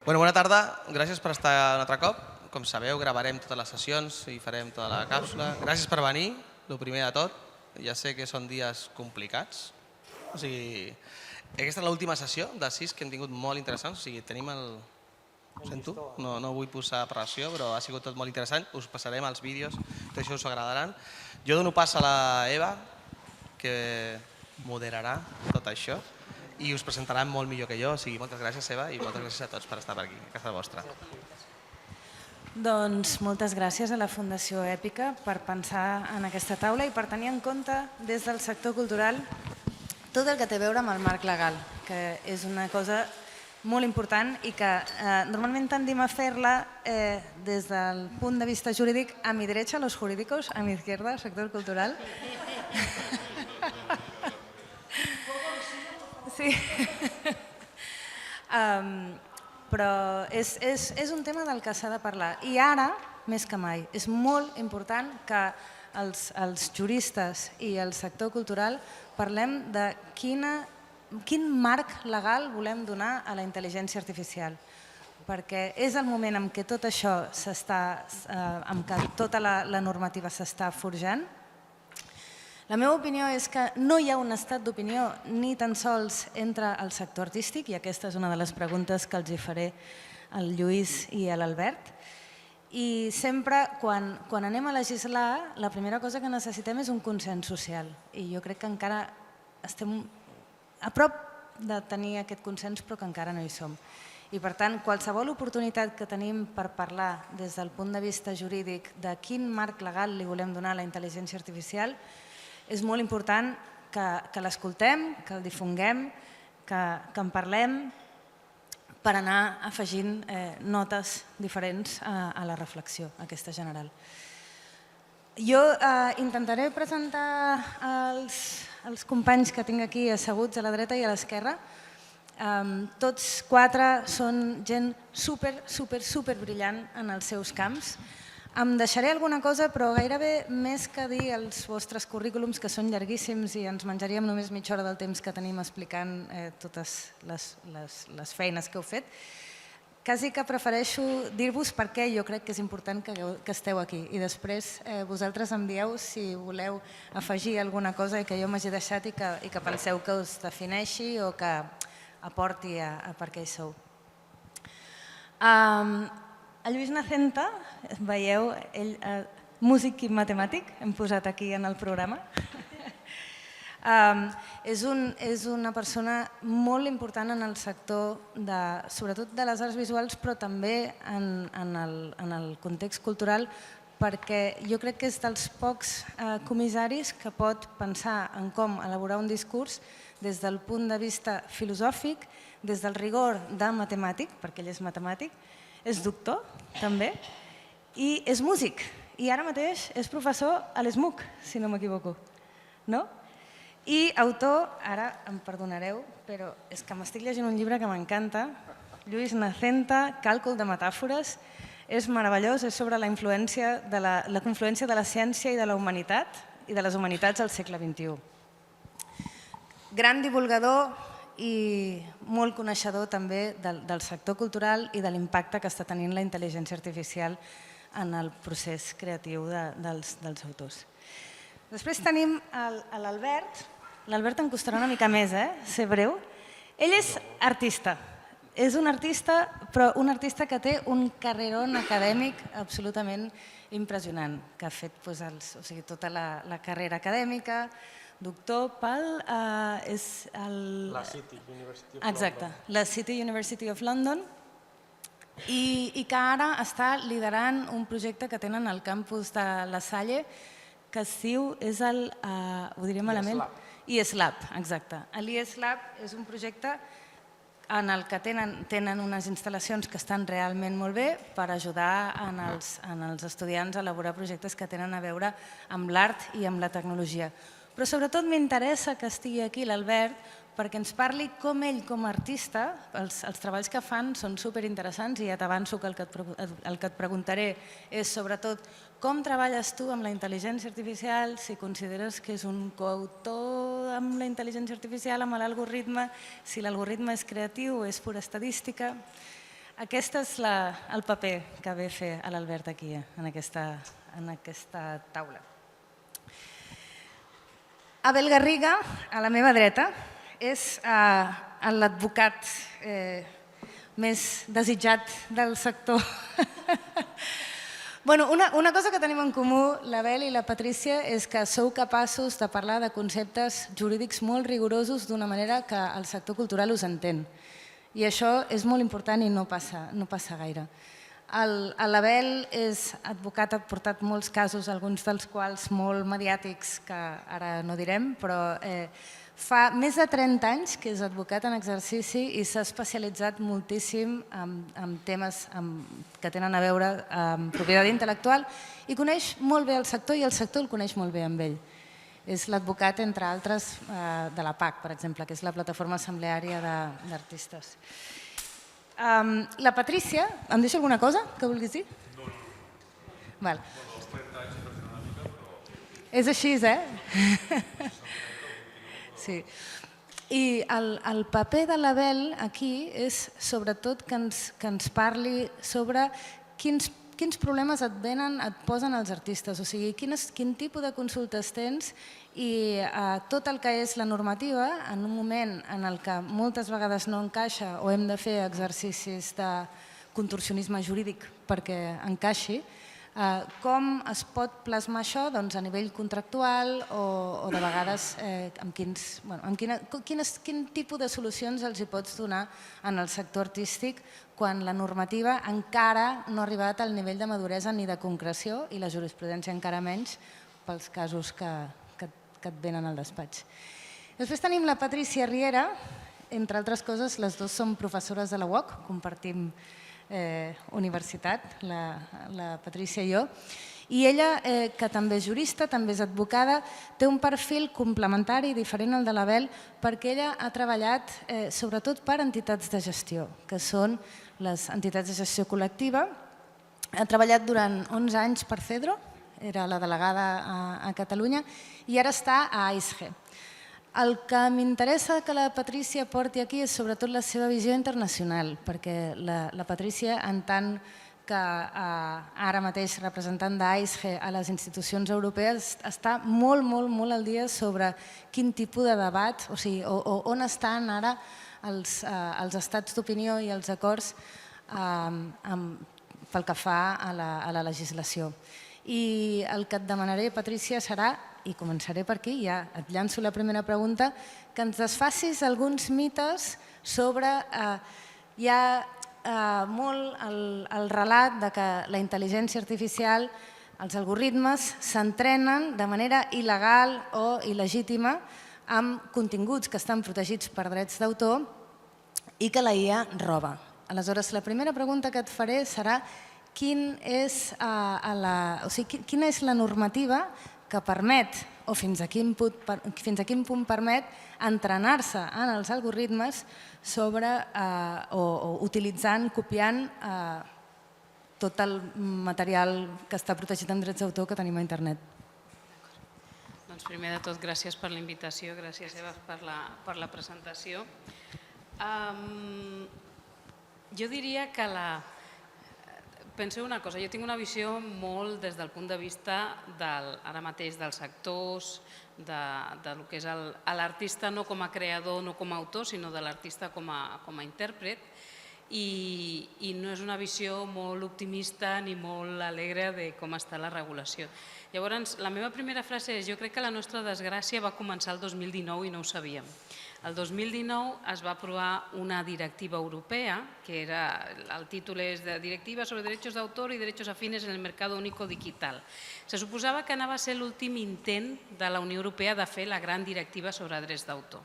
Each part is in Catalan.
Bona tarda, gràcies per estar un altre cop. Com sabeu, gravarem totes les sessions i farem tota la càpsula. Gràcies per venir, el primer de tot. Ja sé que són dies complicats. Aquesta és l'última sessió de 6 que hem tingut molt interessants. Tenim el... Ho sento, no vull posar pressió, però ha sigut tot molt interessant. Us passarem els vídeos, tot això us agradaran. Jo dono pas a la Eva, que moderarà tot això i us presentarà molt millor que jo. Moltes gràcies, Eva, i moltes gràcies a tots per estar per aquí, a casa vostra. Doncs moltes gràcies a la Fundació Èpica per pensar en aquesta taula i per tenir en compte des del sector cultural tot el que té a veure amb el marc legal, que és una cosa molt important i que normalment tendim a fer-la des del punt de vista jurídic a mi derecha, los jurídicos, a mi izquierda, sector cultural. Sí. Però és un tema del que s'ha de parlar. I ara, més que mai, és molt important que els juristes i el sector cultural parlem de quin marc legal volem donar a la intel·ligència artificial. Perquè és el moment en què tot això en què tota la normativa s'està forjant. La meva opinió és que no hi ha un estat d'opinió ni tan sols entre el sector artístic, i aquesta és una de les preguntes que els hi faré al Lluís i a l'Albert. I sempre, quan anem a legislar, la primera cosa que necessitem és un consens social. I jo crec que encara estem a prop de tenir aquest consens, però que encara no hi som. I per tant, qualsevol oportunitat que tenim per parlar des del punt de vista jurídic de quin marc legal li volem donar a la intel·ligència artificial, és molt important que l'escoltem, que el difonguem, que en parlem per anar afegint notes diferents a la reflexió aquesta general. Jo intentaré presentar els companys que tinc aquí asseguts a la dreta i a l'esquerra. Tots quatre són gent super brillant en els seus camps. Em deixaré alguna cosa, però gairebé més que dir els vostres currículums, que són llarguíssims i ens menjaríem només mitja hora del temps que tenim explicant totes les feines que heu fet, quasi que prefereixo dir-vos per què jo crec que és important que esteu aquí. I després vosaltres em dieu si voleu afegir alguna cosa que jo m'hagi deixat i que penseu que us defineixi o que aporti a per què hi sou. El Lluís Nacenta, veieu, ell músic i matemàtic, hem posat aquí en el programa. És una persona molt important en el sector, sobretot de les arts visuals, però també en el context cultural, perquè jo crec que és dels pocs comissaris que pot pensar en com elaborar un discurs des del punt de vista filosòfic, des del rigor de matemàtic, perquè ell és matemàtic, és doctor, també, i és músic. I ara mateix és professor a l'ESMUC, si no m'equivoco. No? I autor, ara em perdonareu, però és que m'estic llegint un llibre que m'encanta, Lluís Nacenta, Càlcul de metàfores. És meravellós, és sobre la confluència de la ciència i de la humanitat i de les humanitats al segle XXI. Gran divulgador i molt coneixedor també del sector cultural i de l'impacte que està tenint la intel·ligència artificial en el procés creatiu dels autors. Després tenim l'Albert. L'Albert em costarà una mica més, ser breu. Ell és artista. És un artista, però un artista que té un carrerón acadèmic absolutament impressionant, que ha fet tota la carrera acadèmica. Doctor Pal és la City University of London. Exacte, la City University of London, i que ara està liderant un projecte que tenen al campus de La Salle que es diu, ho diré malament? IESLab, exacte. L'IESLab és un projecte en el que tenen unes instal·lacions que estan realment molt bé per ajudar els estudiants a elaborar projectes que tenen a veure amb l'art i amb la tecnologia. Però sobretot m'interessa que estigui aquí l'Albert perquè ens parli com ell, com a artista, els treballs que fan són superinteressants i ja t'avanço que el que et preguntaré és sobretot com treballes tu amb la intel·ligència artificial, si consideres que és un coautor amb la intel·ligència artificial, amb l'algoritme, si l'algoritme és creatiu o és pura estadística. Aquest és el paper que ve a fer l'Albert aquí, en aquesta taula. Abel Garriga, a la meva dreta, és l'advocat més desitjat del sector. Una cosa que tenim en comú, l'Abel i la Patrícia, és que sou capaços de parlar de conceptes jurídics molt rigorosos d'una manera que el sector cultural us entén. I això és molt important i no passa gaire. L'Abel és advocat, ha portat molts casos, alguns dels quals molt mediàtics, que ara no direm, però fa més de 30 anys que és advocat en exercici i s'ha especialitzat moltíssim en temes que tenen a veure amb propietat intel·lectual i coneix molt bé el sector i el sector el coneix molt bé amb ell. És l'advocat, entre altres, de la PAC, per exemple, que és la Plataforma Assembleària d'Artistes. La Patrícia, em deixa alguna cosa que vulguis dir? No. És així, Sí. I el paper de l'Abel aquí és sobretot que ens parli sobre quins problemes et posen els artistes, o sigui, quin tipus de consultes tens i tot el que és la normativa, en un moment en el que moltes vegades no encaixa o hem de fer exercicis de contorsionisme jurídic perquè encaixi, com es pot plasmar això a nivell contractual o de vegades quin tipus de solucions els hi pots donar en el sector artístic quan la normativa encara no ha arribat al nivell de maduresa ni de concreció i la jurisprudència encara menys pels casos que et venen al despatx. Després tenim la Patrícia Riera, entre altres coses, les dues són professores de la UOC, compartim universitat, la Patrícia i jo, i ella, que també és jurista, també és advocada, té un perfil complementari diferent al de l'Abel perquè ella ha treballat sobretot per entitats de gestió, que són les entitats de gestió col·lectiva. Ha treballat durant 11 anys per CEDRO, era la delegada a Catalunya, i ara està a AISG. El que m'interessa que la Patrícia porti aquí és sobretot la seva visió internacional, perquè la Patrícia, en tant que ara mateix representant d'AISG a les institucions europees, està molt, molt, molt al dia sobre quin tipus de debat, o sigui, on estan ara els estats d'opinió i els acords pel que fa a la legislació. I el que et demanaré, Patrícia, serà, i començaré per aquí, ja et llanço la primera pregunta, que ens desfacis alguns mites sobre... Hi ha molt el relat de que la intel·ligència artificial, els algoritmes, s'entrenen de manera il·legal o il·legítima amb continguts que estan protegits per drets d'autor i que la IA roba. Aleshores, la primera pregunta que et faré serà quina és la normativa que permet, o fins a quin punt permet, entrenar-se en els algoritmes o utilitzant, copiant tot el material que està protegit amb drets d'autor que tenim a internet. Doncs primer de tot, gràcies per la invitació, gràcies Eva per la presentació. Jo diria que penseu una cosa, jo tinc una visió molt des del punt de vista ara mateix dels actors, del que és l'artista no com a creador, no com a autor, sinó de l'artista com a intèrpret, i no és una visió molt optimista ni molt alegre de com està la regulació. Llavors, la meva primera frase és: jo crec que la nostra desgràcia va començar el 2019 i no ho sabíem. El 2019 es va aprovar una directiva europea, que el títol és de Directiva sobre derechos de autor y derechos afines en el mercado único digital. Se suposava que anava a ser l'últim intent de la Unió Europea de fer la gran directiva sobre drets d'autor.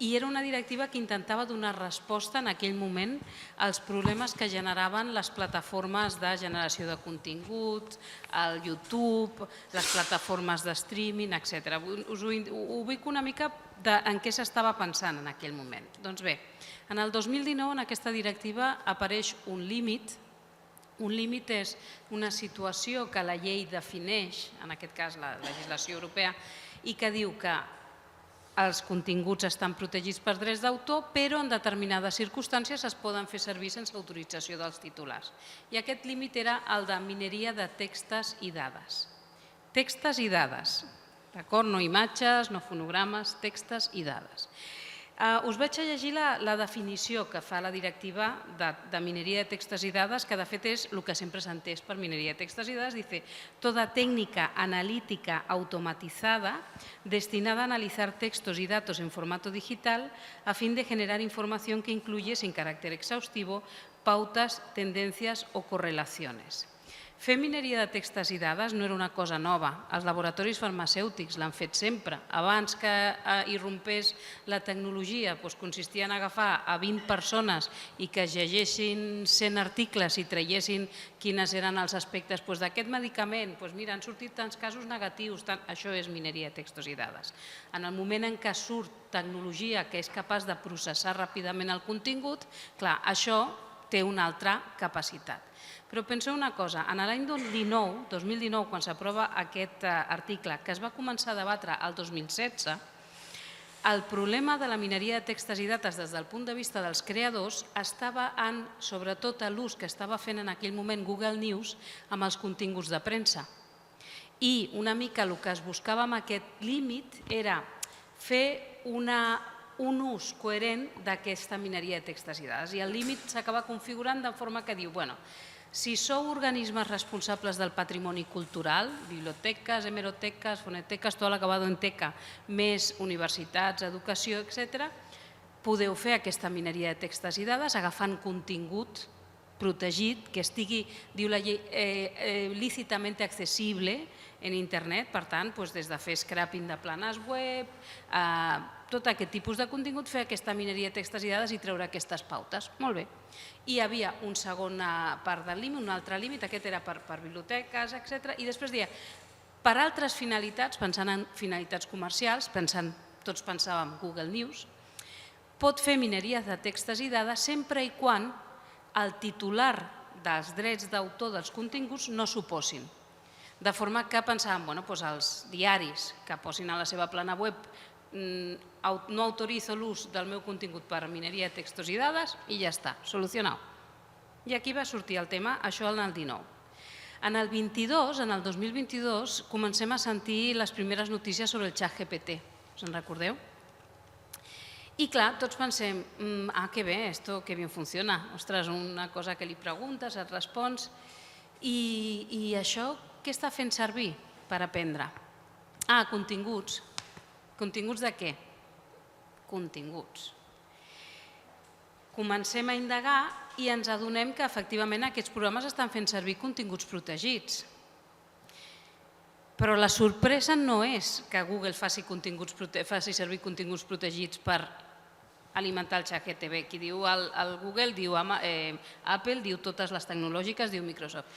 I era una directiva que intentava donar resposta en aquell moment als problemes que generaven les plataformes de generació de contingut, el YouTube, les plataformes de streaming, etc. Us ho ubico una mica en què s'estava pensant en aquell moment. Doncs bé, en el 2019 en aquesta directiva apareix un límit. Un límit és una situació que la llei defineix, en aquest cas la legislació europea, i que diu que els continguts estan protegits per drets d'autor, però en determinades circumstàncies es poden fer servir sense autorització dels titulars. I aquest límit era el de mineria de textos i dades. Textos i dades, d'acord? No imatges, no fonogrames, textos i dades. Us vaig a llegir la definició que fa la directiva de mineria de textos i dades, que de fet és el que sempre s'ha entès per mineria de textos i dades. Dice, toda técnica analítica automatizada destinada a analizar textos y datos en formato digital a fin de generar información que incluye, sin carácter exhaustivo, pautas, tendencias o correlaciones. Fer mineria de textos i dades no era una cosa nova. Els laboratoris farmacèutics l'han fet sempre. Abans que irrompés la tecnologia, consistia en agafar a 20 persones i que llegessin 100 articles i traiessin quines eren els aspectes d'aquest medicament. Mira, han sortit tants casos negatius. Això és mineria de textos i dades. En el moment en què surt tecnologia que és capaç de processar ràpidament el contingut, clar, això té una altra capacitat. Però penseu una cosa, en l'any 2019, quan s'aprova aquest article, que es va començar a debatre el 2016, el problema de la mineria de textos i dades des del punt de vista dels creadors estava en, sobretot, l'ús que estava fent en aquell moment Google News amb els continguts de premsa. I una mica el que es buscava amb aquest límit era fer un ús coherent d'aquesta mineria de textos i dades. I el límit s'acaba configurant de forma que diu, bueno, si sou organismes responsables del patrimoni cultural, biblioteques, hemeroteques, foneteques, tot l'acabado en teca, més universitats, educació, etc., podeu fer aquesta mineria de textos i dades agafant contingut protegit, que estigui, diu la llei, lícitament accessible en internet, per tant, des de fer scrapping de planes web, tot aquest tipus de contingut, fer aquesta mineria de textos i dades i treure aquestes pautes. Molt bé. I hi havia una segona part del límit, un altre límit, aquest era per biblioteques, etc. I després deia, per altres finalitats, pensant en finalitats comercials, tots pensàvem Google News, pot fer mineria de textos i dades sempre i quan el titular dels drets d'autor dels continguts no s'oposin. De forma que pensàvem, els diaris que posin a la seva plana web no autorizo l'ús del meu contingut per mineria de textos i dades i ja està, solucionat. I aquí va sortir el tema, això en el 19. En el 22, en el 2022, comencem a sentir les primeres notícies sobre el ChatGPT. Us en recordeu? I clar, tots pensem, que bé, esto que bien funciona. Ostres, una cosa que li preguntes, et respons. I això què està fent servir per aprendre? Continguts. Continguts de què? Continguts. Comencem a indagar i ens adonem que efectivament aquests programes estan fent servir continguts protegits. Però la sorpresa no és que Google faci servir continguts protegits per alimentar el ChatGPT. Qui diu el Google, diu Apple, diu totes les tecnològiques, diu Microsoft.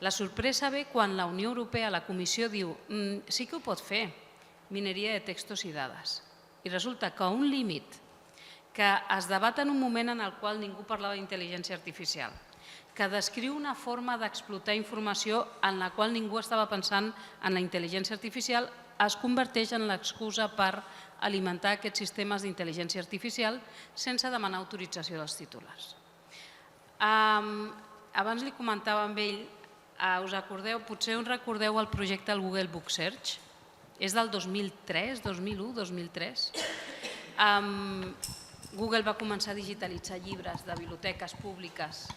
La sorpresa ve quan la Unió Europea, la Comissió, diu sí que ho pot fer, mineria de textos i dades. I resulta que un límit que es debat en un moment en el qual ningú parlava d'intel·ligència artificial, que descriu una forma d'explotar informació en la qual ningú estava pensant en la intel·ligència artificial, es converteix en l'excusa per alimentar aquests sistemes d'intel·ligència artificial sense demanar autorització dels titulars. Abans li comentava amb ell, us acordeu, potser us recordeu el projecte del Google Book Search? És del 2003, 2001, 2003. Google va començar a digitalitzar llibres de biblioteques públiques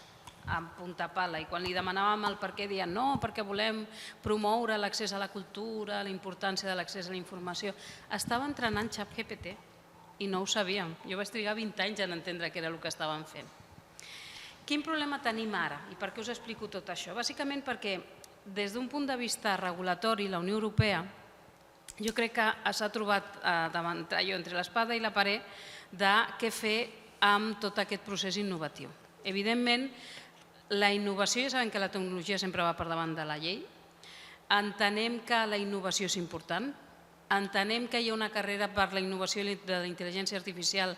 amb punta pala i quan li demanàvem el per què deien no, perquè volem promoure l'accés a la cultura, la importància de l'accés a la informació. Estava entrenant ChatGPT i no ho sabíem. Jo vaig trigar 20 anys en entendre què era el que estaven fent. Quin problema tenim ara i per què us explico tot això? Bàsicament perquè des d'un punt de vista regulatori la Unió Europea jo crec que s'ha trobat davant allò entre l'espada i la paret de què fer amb tot aquest procés innovatiu. Evidentment, la innovació, ja sabem que la tecnologia sempre va per davant de la llei, entenem que la innovació és important, entenem que hi ha una carrera per la innovació de la intel·ligència artificial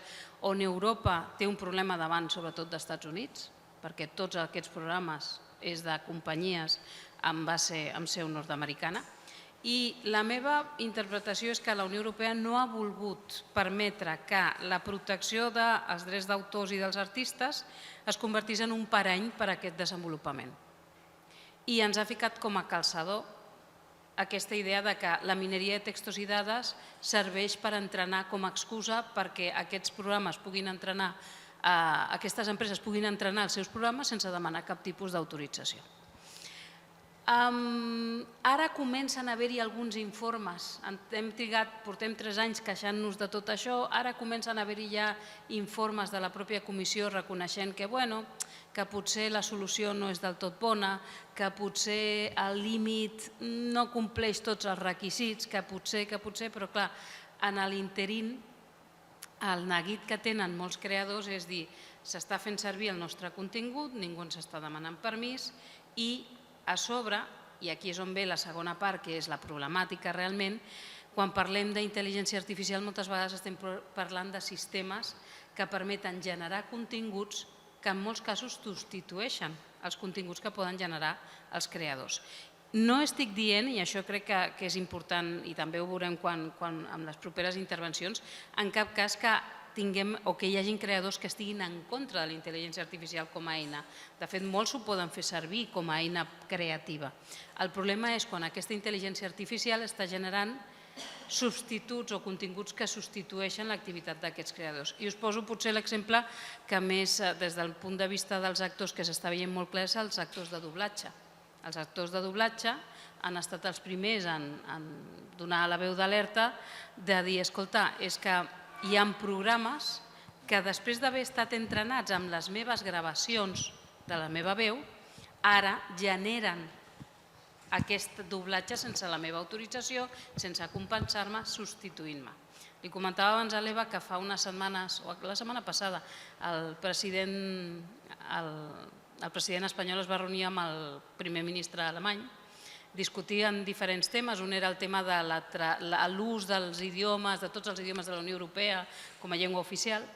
on Europa té un problema davant, sobretot d'Estats Units, perquè tots aquests programes és de companyies amb seu nord-americana, I la meva interpretació és que la Unió Europea no ha volgut permetre que la protecció dels drets d'autors i dels artistes es convertís en un parany per a aquest desenvolupament. I ens ha ficat com a calçador aquesta idea de que la mineria de textos i dades serveix per entrenar com a excusa perquè aquests programes puguin entrenar, aquestes empreses puguin entrenar els seus programes sense demanar cap tipus d'autorització. Ara comencen a haver-hi alguns informes, portem 3 anys queixant-nos de tot això, ara comencen a haver-hi ja informes de la pròpia comissió reconeixent que potser la solució no és del tot bona, que potser el límit no compleix tots els requisits, que potser, però clar, en l'interín el neguit que tenen molts creadors és dir, s'està fent servir el nostre contingut, ningú ens està demanant permís i a sobre, i aquí és on ve la segona part, que és la problemàtica realment, quan parlem d'intel·ligència artificial moltes vegades estem parlant de sistemes que permeten generar continguts que en molts casos substitueixen els continguts que poden generar els creadors. No estic dient, i això crec que és important i també ho veurem en les properes intervencions, en cap cas que tinguem o que hi hagi creadors que estiguin en contra de la intel·ligència artificial com a eina. De fet, molts ho poden fer servir com a eina creativa. El problema és quan aquesta intel·ligència artificial està generant substituts o continguts que substitueixen l'activitat d'aquests creadors. I us poso potser l'exemple que més des del punt de vista dels actors que s'està veient molt clar és els actors de doblatge. Els actors de doblatge han estat els primers en donar la veu d'alerta de dir, escolta, és que hi ha programes que després d'haver estat entrenats amb les meves gravacions de la meva veu, ara generen aquest doblatge sense la meva autorització, sense compensar-me, substituint-me. Li comentava abans a l'Eva que fa unes setmanes, o la setmana passada, el president espanyol es va reunir amb el primer ministre alemany, discutien diferents temes. Un era el tema de l'ús dels idiomes, de tots els idiomes de la Unió Europea com a llengua oficial.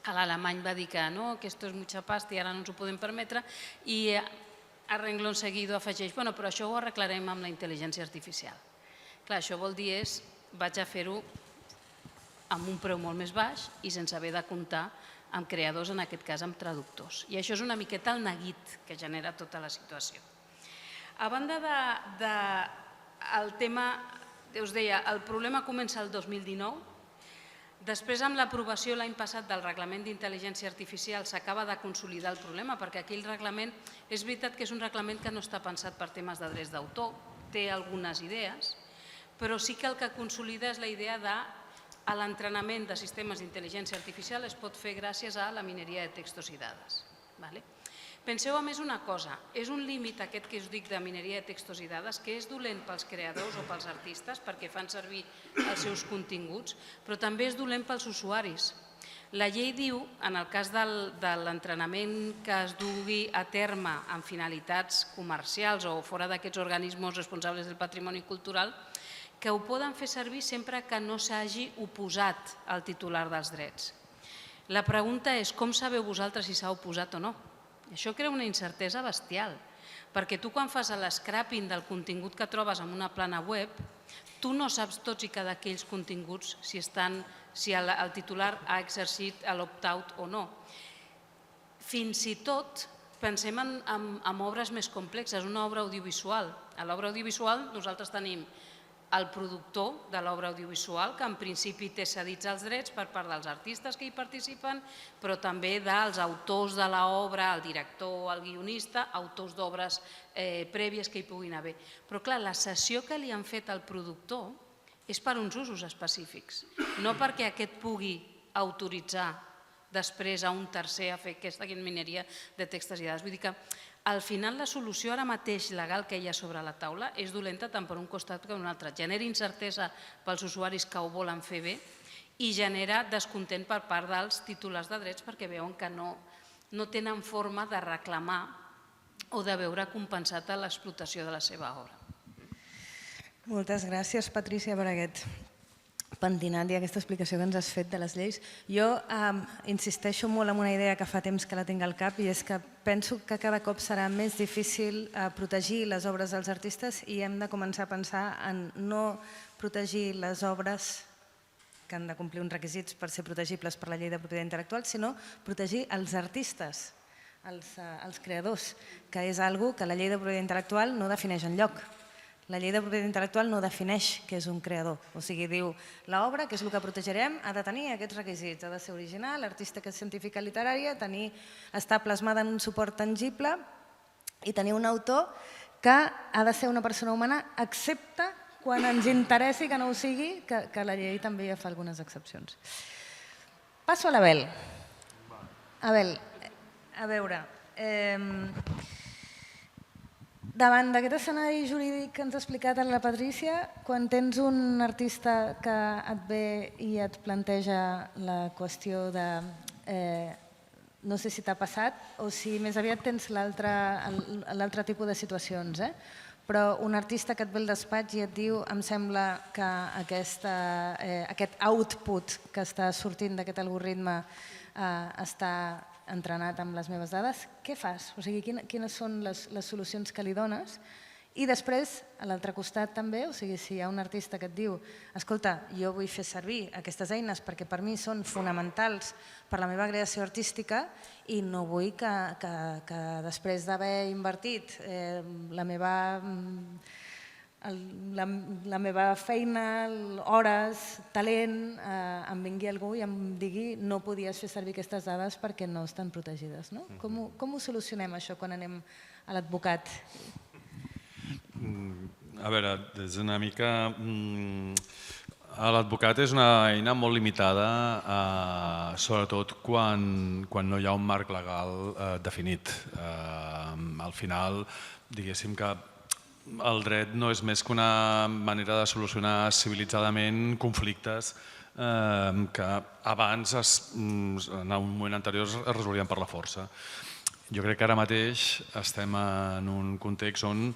L'alemany va dir que no, que esto es mucha pasta i ara no ens ho podem permetre, i a renglón seguido afegeix, bueno, però això ho arreglarem amb la intel·ligència artificial. Clar, això vol dir és, vaig a fer-ho amb un preu molt més baix i sense haver de comptar amb creadors, en aquest cas amb traductors. I això és una miqueta el neguit que genera tota la situació. A banda del tema, us deia, el problema comença el 2019, després amb l'aprovació l'any passat del reglament d'intel·ligència artificial s'acaba de consolidar el problema, perquè aquí el reglament, és veritat que és un reglament que no està pensat per temes de drets d'autor, té algunes idees, però sí que el que consolida és la idea de l'entrenament de sistemes d'intel·ligència artificial es pot fer gràcies a la mineria de textos i dades. Penseu a més una cosa, és un límit aquest que us dic de mineria de textos i dades que és dolent pels creadors o pels artistes perquè fan servir els seus continguts, però també és dolent pels usuaris. La llei diu, en el cas de l'entrenament que es dugui a terme amb finalitats comercials o fora d'aquests organismes responsables del patrimoni cultural, que ho poden fer servir sempre que no s'hagi oposat al titular dels drets. La pregunta és com sabeu vosaltres si s'ha oposat o no? Això crea una incertesa bestial, perquè tu quan fas l'escraping del contingut que trobes en una plana web, tu no saps tots i cada d'aquells continguts si el titular ha exercit l'opt-out o no. Fins i tot pensem en obres més complexes, una obra audiovisual. A l'obra audiovisual nosaltres tenim el productor de l'obra audiovisual, que en principi té cedits els drets per part dels artistes que hi participen, però també dels autors de l'obra, el director, el guionista, autors d'obres prèvies que hi puguin haver. Però clar, la cessió que li han fet al productor és per uns usos específics, no perquè aquest pugui autoritzar després a un tercer a fer aquesta mineria de textos i dades. Vull dir que al final la solució ara mateix legal que hi ha sobre la taula és dolenta tant per un costat com per un altre. Genera incertesa pels usuaris que ho volen fer bé i genera descontent per part dels titulars de drets perquè veuen que no tenen forma de reclamar o de veure compensat l'explotació de la seva obra. Moltes gràcies, Patrícia, per pentinat i aquesta explicació que ens has fet de les lleis. Jo insisteixo molt en una idea que fa temps que la tinc al cap i és que penso que cada cop serà més difícil protegir les obres dels artistes i hem de començar a pensar en no protegir les obres que han de complir uns requisits per ser protegibles per la llei de propietat intel·lectual, sinó protegir els artistes, els creadors, que és una cosa que la llei de propietat intel·lectual no defineix enlloc. La llei de propietat intel·lectual no defineix què és un creador. O sigui, diu, l'obra, que és el que protegirem, ha de tenir aquests requisits. Ha de ser original, artística, científica, literària, estar plasmada en un suport tangible i tenir un autor que ha de ser una persona humana, excepte quan ens interessi que no ho sigui, que la llei també ja fa algunes excepcions. Passo a l'Abel. Abel, a veure... Davant d'aquest escenari jurídic que ens ha explicat la Patrícia, quan tens un artista que et ve i et planteja la qüestió de... No sé si t'ha passat o si més aviat tens l'altre tipus de situacions, però un artista que et ve al despatx i et diu em sembla que aquest output que està sortint d'aquest algoritme està entrenat amb les meves dades, què fas? O sigui, quines són les solucions que li dones? I després, a l'altre costat també, o sigui, si hi ha un artista que et diu escolta, jo vull fer servir aquestes eines perquè per mi són fonamentals per la meva creació artística i no vull que després d'haver invertit la meva feina, hores, talent, em vingui algú i em digui no podies fer servir aquestes dades perquè no estan protegides. Com ho solucionem això quan anem a l'advocat? A veure, és una mica... L'advocat és una eina molt limitada, sobretot quan no hi ha un marc legal definit. Al final, diguéssim que el dret no és més que una manera de solucionar civilitzadament conflictes que abans, en un moment anterior, es resolien per la força. Jo crec que ara mateix estem en un context on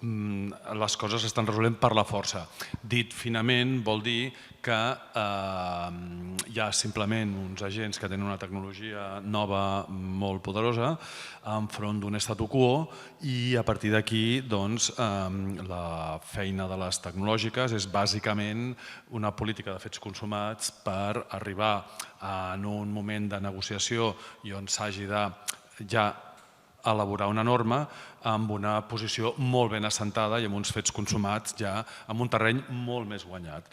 les coses s'estan resolent per la força. Dit finament vol dir que hi ha simplement uns agents que tenen una tecnologia nova molt poderosa enfront d'un statu quo i a partir d'aquí la feina de les tecnològiques és bàsicament una política de fets consumats per arribar en un moment de negociació i on s'hagi de ja elaborar una norma amb una posició molt ben assentada i amb uns fets consumats ja en un terreny molt més guanyat.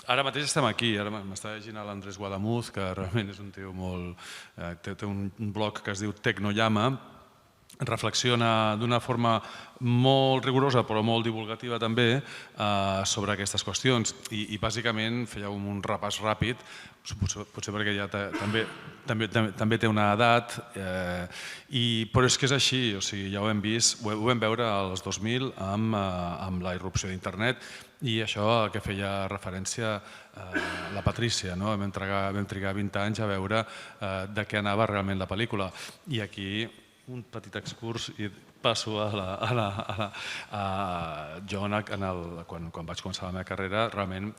Ara mateix estem aquí, ara m'està llegint l'Andrés Guadamuz, que realment és un tio molt... té un blog que es diu Tecnollama, reflexiona d'una forma molt rigorosa però molt divulgativa també sobre aquestes qüestions i bàsicament feia un repàs ràpid, potser perquè ja també té una edat, però és que és així, ja ho hem vist, ho vam veure als 2000 amb la irrupció d'internet i això a què feia referència la Patrícia. Vam trigar 20 anys a veure de què anava realment la pel·lícula i aquí un petit excurs i passo jo quan vaig començar la meva carrera realment,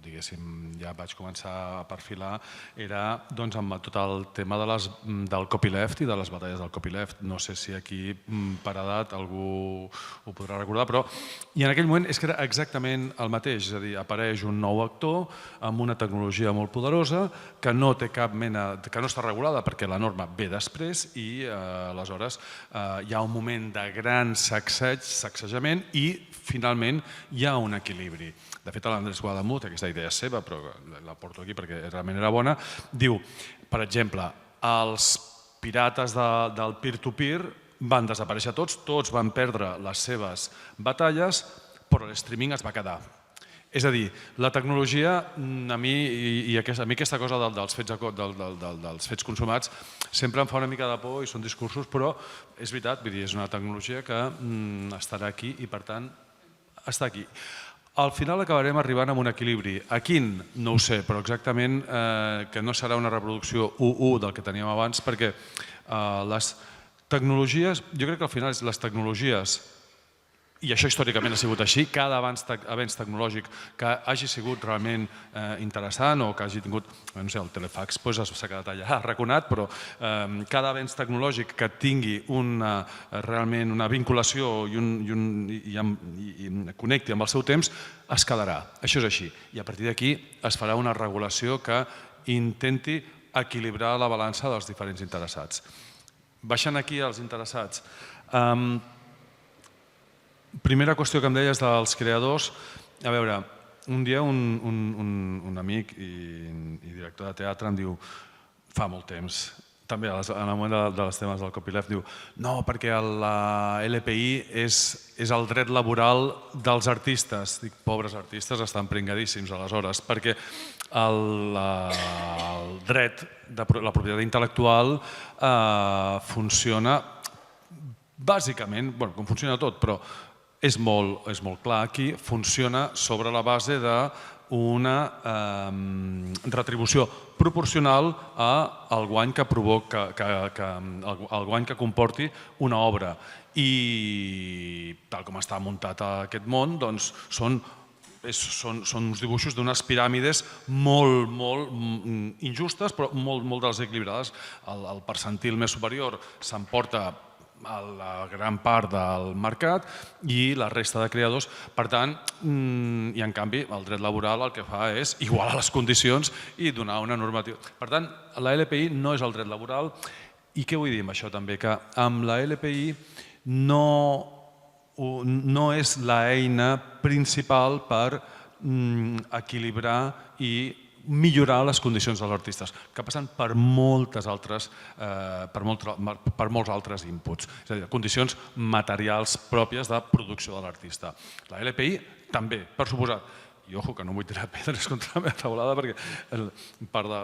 diguéssim, ja vaig començar a perfilar, era amb tot el tema del copyleft i de les batalles del copyleft. No sé si aquí per edat algú ho podrà recordar, però i en aquell moment és que era exactament el mateix, és a dir, apareix un nou actor amb una tecnologia molt poderosa que no té cap mena, que no està regulada perquè la norma ve després i aleshores hi ha un moment de gran sacsejament i finalment hi ha un equilibri. De fet, l'Andrés Guadamuz, aquesta idea és seva, però la porto aquí perquè realment era bona, diu, per exemple, els pirates del peer-to-peer van desaparèixer tots van perdre les seves batalles, però l'streaming es va quedar. És a dir, la tecnologia, a mi aquesta cosa dels fets consumats sempre em fa una mica de por i són discursos, però és veritat, és una tecnologia que estarà aquí i per tant està aquí. Al final acabarem arribant a un equilibri. A quin? No ho sé, però exactament que no serà una reproducció 1-1 del que teníem abans, perquè les tecnologies, jo crec que al final les tecnologies i això històricament ha sigut així, cada avenç tecnològic que hagi sigut realment interessant o que hagi tingut, no sé, el telefax s'ha quedat allà arraconat, però cada avenç tecnològic que tingui realment una vinculació i connecti amb el seu temps es quedarà. Això és així. I a partir d'aquí es farà una regulació que intenti equilibrar la balança dels diferents interessats. Baixant aquí als interessats, primera qüestió que em deies dels creadors, a veure, un dia un amic i director de teatre em diu, fa molt temps, també en el moment dels temes del copyleft, diu no, perquè la LPI és el dret laboral dels artistes. Dic, pobres artistes, estan pringadíssims aleshores, perquè el dret de la propietat intel·lectual funciona bàsicament, com funciona tot, però és molt clar aquí, funciona sobre la base d'una retribució proporcional al guany que provoca, al guany que comporti una obra. I tal com està muntat aquest món, doncs són uns dibuixos d'unes piràmides molt injustes, però molt desequilibrades. El percentil més superior s'emporta la gran part del mercat i la resta de creadors. Per tant, i en canvi, el dret laboral el que fa és igualar les condicions i donar una normativa. Per tant, la LPI no és el dret laboral. I què vull dir amb això també? Que amb la LPI no és l'eina principal per equilibrar i millorar les condicions dels artistes, que passen per molts altres inputs, és a dir, condicions materials pròpies de producció de l'artista. La LPI també, per suposat, i ojo que no vull tirar pedres contra la meva taulada perquè part de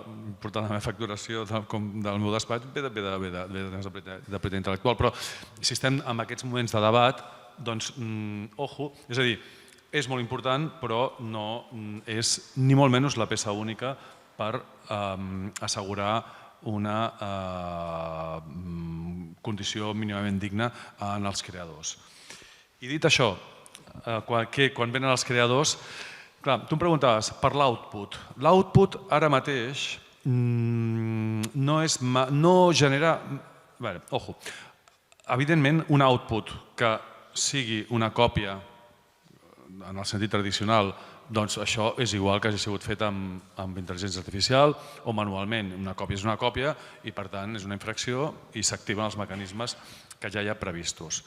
la meva facturació del meu despatx ve de propietat intel·lectual, però si estem en aquests moments de debat, doncs ojo, és a dir, és molt important, però no és ni molt menys la peça única per assegurar una condició mínimament digna en els creadors. I dit això, quan venen els creadors, clar, tu em preguntaves per l'output. L'output ara mateix no genera... Ojo, evidentment un output que sigui una còpia en el sentit tradicional, doncs això és igual que hagi sigut fet amb intel·ligència artificial o manualment. Una còpia és una còpia i, per tant, és una infracció i s'activen els mecanismes que ja hi ha previstos.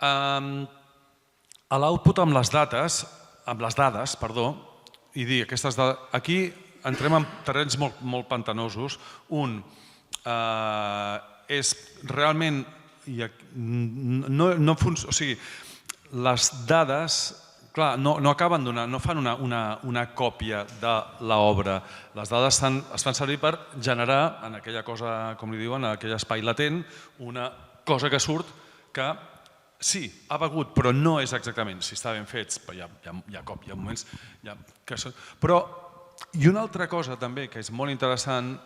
A l'output amb les dades, i dir aquestes dades, aquí entrem en terrenys molt pantanosos. Un és realment, o sigui, les dades no acaben donant, no fan una còpia de l'obra. Les dades es fan servir per generar, en aquella cosa, com li diuen, en aquell espai latent, una cosa que surt que sí, ha begut, però no és exactament, si està ben fets, però hi ha moments... Però, i una altra cosa també que és molt interessant,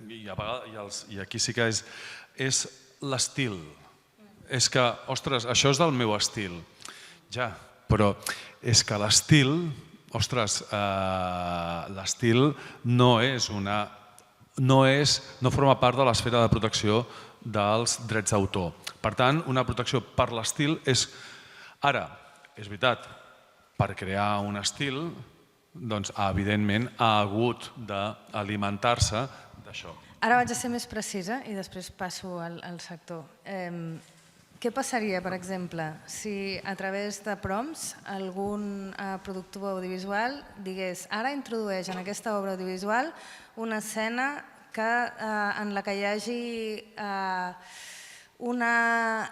i aquí sí que és l'estil. És que, ostres, això és del meu estil. Ja, però és que l'estil, ostres, l'estil no forma part de l'esfera de protecció dels drets d'autor. Per tant, una protecció per l'estil és... Ara, és veritat, per crear un estil, doncs, evidentment, ha hagut d'alimentar-se d'això. Ara vaig a ser més precisa i després passo al sector. Què passaria, per exemple, si a través de prompts algun productor audiovisual digués ara introdueix en aquesta obra audiovisual una escena en la que hi hagi una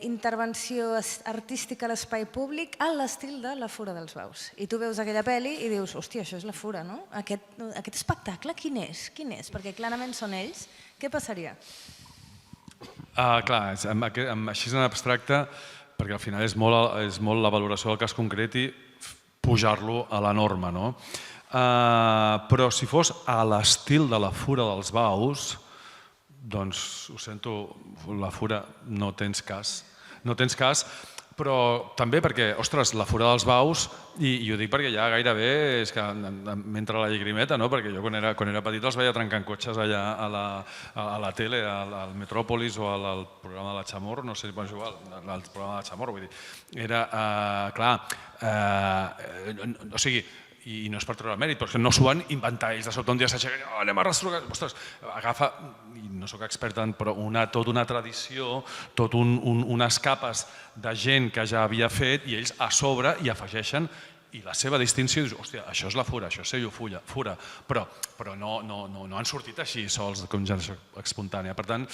intervenció artística a l'espai públic a l'estil de La Fura dels Baus. I tu veus aquella pel·li i dius, hòstia, això és La Fura, no? Aquest espectacle quin és? Perquè clarament són ells. Què passaria? Clar, així en abstracte, perquè al final és molt la valoració del cas concret i pujar-lo a la norma, no? Però si fos a l'estil de La Fura dels Baus, doncs, ho sento, La Fura no tens cas. No tens cas Però també perquè, ostres, la Fura dels Baus, i ho dic perquè ja gairebé és que m'entra la llagrimeta, no? Perquè jo quan era petit els veia trencant cotxes allà a la tele, al Metròpolis o al programa de la Chamorro, no sé, és igual, al programa de la Chamorro, vull dir, era, clar, o sigui, i no és per treure mèrit, perquè no s'ho van inventar ells, de sobte un dia s'aixequen, anem a restaurar, ostres, agafa, i no sóc expert en, però tota una tradició, tot unes capes de gent que ja havia fet i ells a sobre hi afegeixen i la seva distinció, dius, hòstia, això és la Fura, això és sello Fura, però no han sortit així sols com generació espontània. Per tant,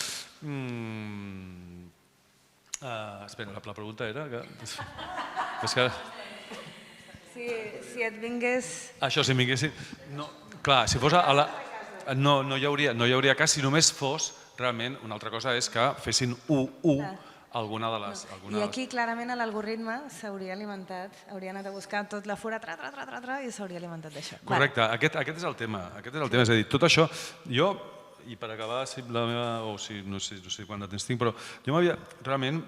espera, la pregunta era és que... Si et vingués... Això, si vinguessin... Clar, si fos a la... No hi hauria cas si només fos realment, una altra cosa és que fessin alguna de les... I aquí clarament l'algoritme s'hauria alimentat, hauria anat a buscar tot la Fura i s'hauria alimentat d'això. Correcte, aquest és el tema, és a dir, tot això, jo, i per acabar, la meva, o si no sé quant de temps tinc, però jo m'havia, realment,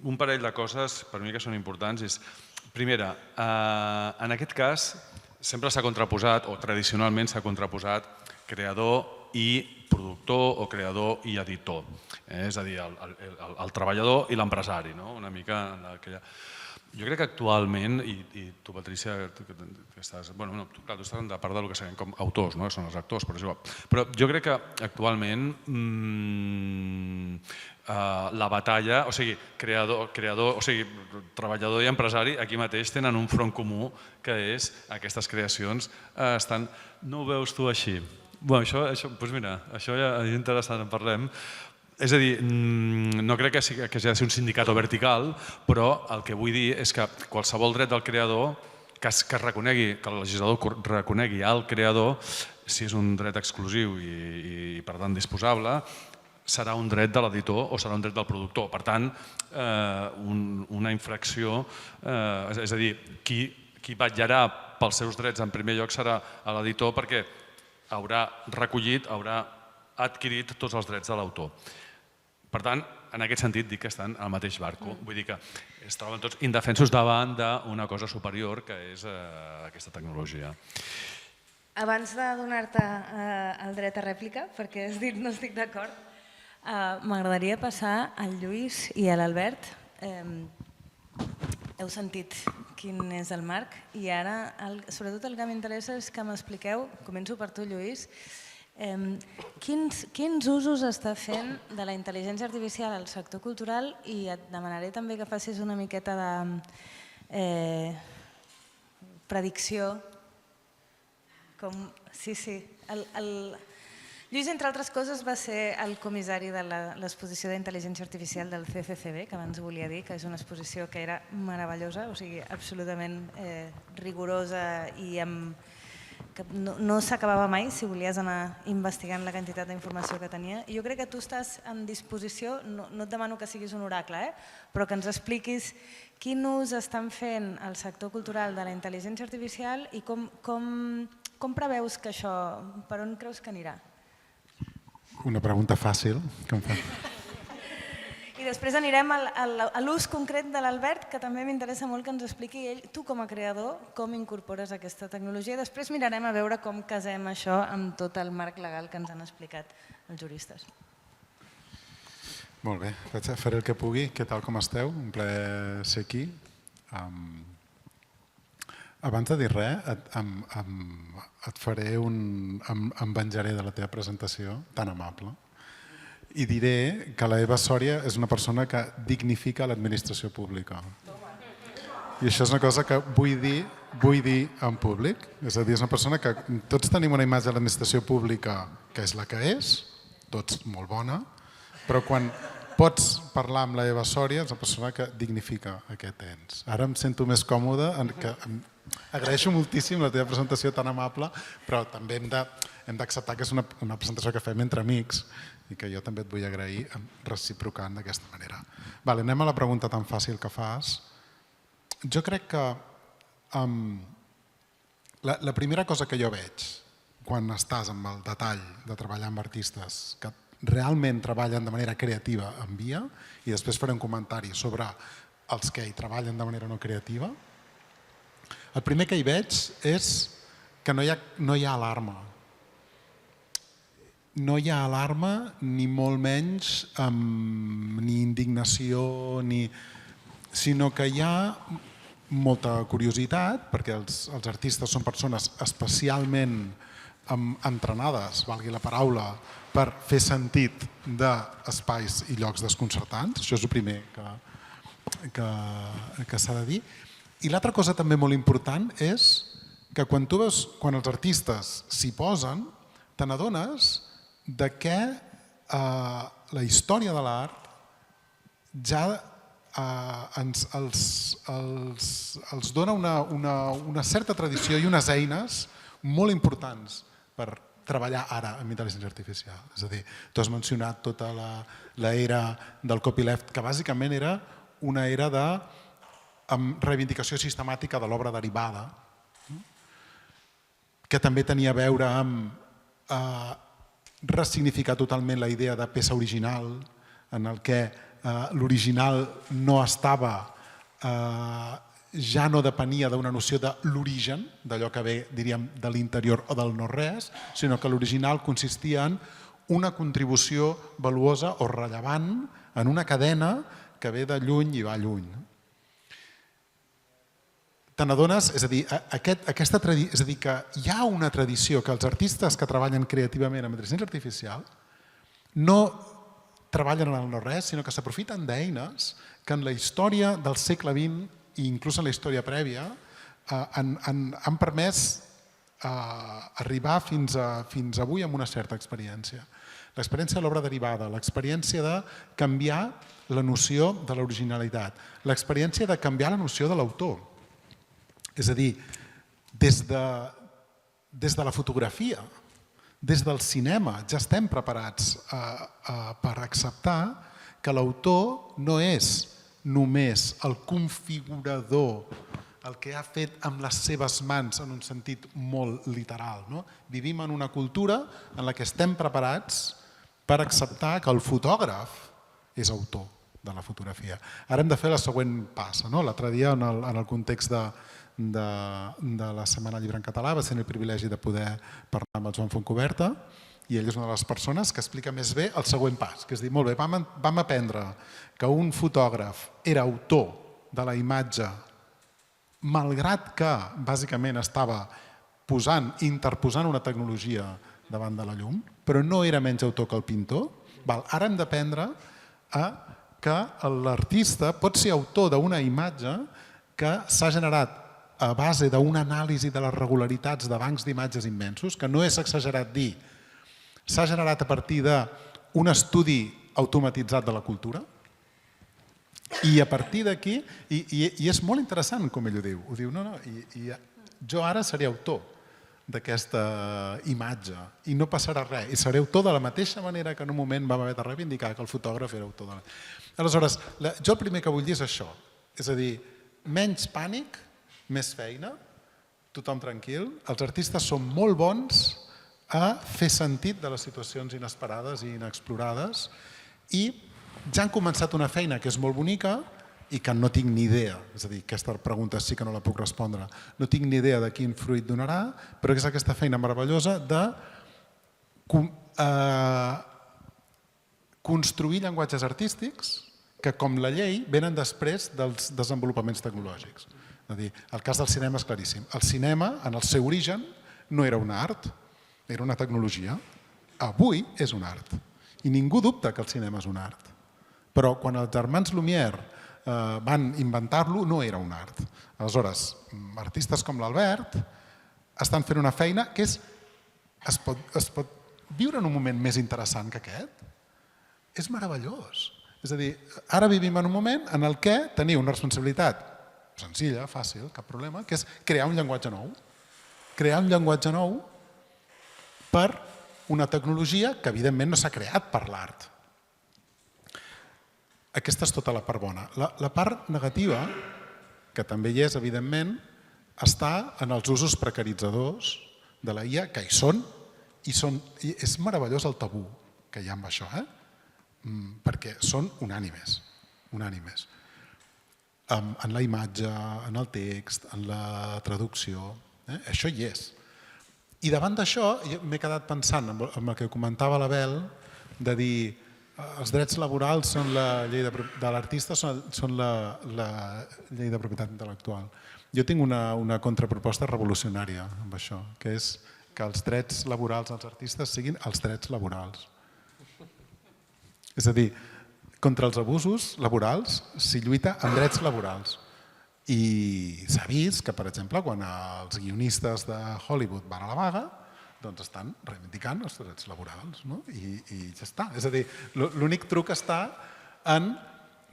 un parell de coses per mi que són importants és, primera, en aquest cas sempre s'ha contraposat, o tradicionalment s'ha contraposat, creador i productor o creador i editor. És a dir, el treballador i l'empresari, una mica en aquella... Jo crec que actualment, i tu, Patrícia, que estàs... Bueno, tu estàs de part del que sabem com autors, no? Són els actors, però és igual. Però jo crec que actualment la batalla, o sigui, treballador i empresari aquí mateix tenen un front comú que és aquestes creacions estan... No ho veus tu així? Bé, doncs mira, això ja és interessant, en parlem. És a dir, no crec que hagi de ser un sindicat o vertical, però el que vull dir és que qualsevol dret del creador, que el legislador reconegui al creador, si és un dret exclusiu i per tant disposable, serà un dret de l'editor o serà un dret del productor. Per tant, una infracció, és a dir, qui vetllarà pels seus drets en primer lloc serà l'editor perquè haurà recollit, haurà adquirit tots els drets de l'autor. Per tant, en aquest sentit dic que estan al mateix barco. Vull dir que es troben tots indefensos davant d'una cosa superior que és aquesta tecnologia. Abans de donar-te el dret a rèplica, perquè has dit no estic d'acord, m'agradaria passar al Lluís i a l'Albert. Heu sentit quin és el marc i ara, sobretot el que m'interessa és que m'expliqueu, començo per tu, Lluís, quins usos està fent de la intel·ligència artificial al sector cultural i et demanaré també que facis una miqueta de predicció. Sí. Lluís, entre altres coses, va ser el comissari de l'exposició d'intel·ligència artificial del CCCB, que abans volia dir, que és una exposició que era meravellosa, o sigui, absolutament rigorosa i que no s'acabava mai si volies anar investigant la quantitat d'informació que tenia. I jo crec que tu estàs en disposició, no et demano que siguis un oracle, però que ens expliquis quin ús estan fent el sector cultural de la intel·ligència artificial i com preveus que això, per on creus que anirà? Una pregunta fàcil. I després anirem a l'ús concret de l'Albert, que també m'interessa molt que ens expliqui ell, tu com a creador, com incorpores aquesta tecnologia. Després mirarem a veure com casem això amb tot el marc legal que ens han explicat els juristes. Molt bé, faré el que pugui. Què tal, com esteu? Un plaer ser aquí. Abans de dir res, et faré em venjaré de la teva presentació tan amable i diré que la Eva Sòria és una persona que dignifica l'administració pública. I això és una cosa que vull dir en públic. És a dir, és una persona que tots tenim una imatge de l'administració pública que és la que és, tots molt bona, però quan pots parlar amb la Eva Sòria és una persona que dignifica aquest ens. Ara em sento més còmode, agraeixo moltíssim la teva presentació tan amable, però també hem d'acceptar que és una presentació que fem entre amics i que jo també et vull agrair reciprocant d'aquesta manera. Anem a la pregunta tan fàcil que fas. Jo crec que la primera cosa que jo veig quan estàs amb el detall de treballar amb artistes que realment treballen de manera creativa en VIA, i després faré un comentari sobre els que hi treballen de manera no creativa, el primer que hi veig és que no hi ha alarma. No hi ha alarma, ni molt menys, ni indignació, sinó que hi ha molta curiositat, perquè els artistes són persones especialment entrenades, valgui la paraula, per fer sentit d'espais i llocs desconcertants. Això és el primer que s'ha de dir. I l'altra cosa també molt important és que quan els artistes s'hi posen, te n'adones que la història de l'art ja els dona una certa tradició i unes eines molt importants per treballar ara amb intel·ligència artificial. És a dir, tu has mencionat tota l'era del copyleft, que bàsicament era una era de reivindicació sistemàtica de l'obra derivada, que també tenia a veure amb ressignificar totalment la idea de peça original, en el que l'original no estava, ja no depenia d'una noció de l'origen, d'allò que ve, diríem, de l'interior o del no-res, sinó que l'original consistia en una contribució valuosa o rellevant en una cadena que ve de lluny i va lluny. Te n'adones, és a dir, que hi ha una tradició que els artistes que treballen creativament amb intel·ligència artificial no treballen en el no-res, sinó que s'aprofiten d'eines que en la història del segle XX i inclús en la història prèvia han permès arribar fins avui amb una certa experiència. L'experiència de l'obra derivada, l'experiència de canviar la noció de l'originalitat, l'experiència de canviar la noció de l'autor. És a dir, des de la fotografia, des del cinema, ja estem preparats per acceptar que l'autor no és només el configurador, el que ha fet amb les seves mans en un sentit molt literal. Vivim en una cultura en la que estem preparats per acceptar que el fotògraf és autor de la fotografia. Ara hem de fer la següent passa. L'altre dia, en el context de la Setmana Llibre en Català, va ser el privilegi de poder parlar amb el Joan Fontcoberta, i ell és una de les persones que explica més bé el següent pas, que és dir, molt bé, vam aprendre que un fotògraf era autor de la imatge, malgrat que bàsicament estava interposant una tecnologia davant de la llum, però no era menys autor que el pintor. Ara hem d'aprendre que l'artista pot ser autor d'una imatge que s'ha generat a base d'una anàlisi de les regularitats de bancs d'imatges immensos, que no és exagerat dir, s'ha generat a partir d'un estudi automatitzat de la cultura, i a partir d'aquí, i és molt interessant com ell ho diu, jo ara seré autor d'aquesta imatge i no passarà res, i seré autor de la mateixa manera que en un moment vam haver de reivindicar que el fotògraf era autor de la... Aleshores, jo el primer que vull dir és això, és a dir, menys pànic, més feina, tothom tranquil, els artistes són molt bons a fer sentit de les situacions inesperades i inexplorades, i ja han començat una feina que és molt bonica i que no tinc ni idea, és a dir, aquesta pregunta sí que no la puc respondre, no tinc ni idea de quin fruit donarà, però és aquesta feina meravellosa de construir llenguatges artístics que, com la llei, venen després dels desenvolupaments tecnològics. És a dir, el cas del cinema és claríssim. El cinema, en el seu origen, no era un art, era una tecnologia. Avui és un art. I ningú dubta que el cinema és un art. Però quan els germans Lumière van inventar-lo, no era un art. Aleshores, artistes com l'Albert estan fent una feina que es pot viure en un moment més interessant que aquest. És meravellós. És a dir, ara vivim en un moment en el que teniu una responsabilitat senzilla, fàcil, cap problema, que és crear un llenguatge nou. Crear un llenguatge nou per una tecnologia que evidentment no s'ha creat per l'art. Aquesta és tota la part bona. La part negativa, que també hi és, evidentment, està en els usos precaritzadors de la IA, que hi són, i és meravellós el tabú que hi ha amb això, perquè són unànimes. en la imatge, en el text, en la traducció. Això hi és. I davant d'això m'he quedat pensant en el que comentava l'Abel, de dir els drets laborals són la llei de l'artista, són la llei de propietat intel·lectual. Jo tinc una contraproposta revolucionària amb això, que és que els drets laborals dels artistes siguin els drets laborals. És a dir, contra els abusos laborals s'hi lluita amb drets laborals. I s'ha vist que, per exemple, quan els guionistes de Hollywood van a la vaga, doncs estan reivindicant els drets laborals, i ja està. És a dir, l'únic truc està en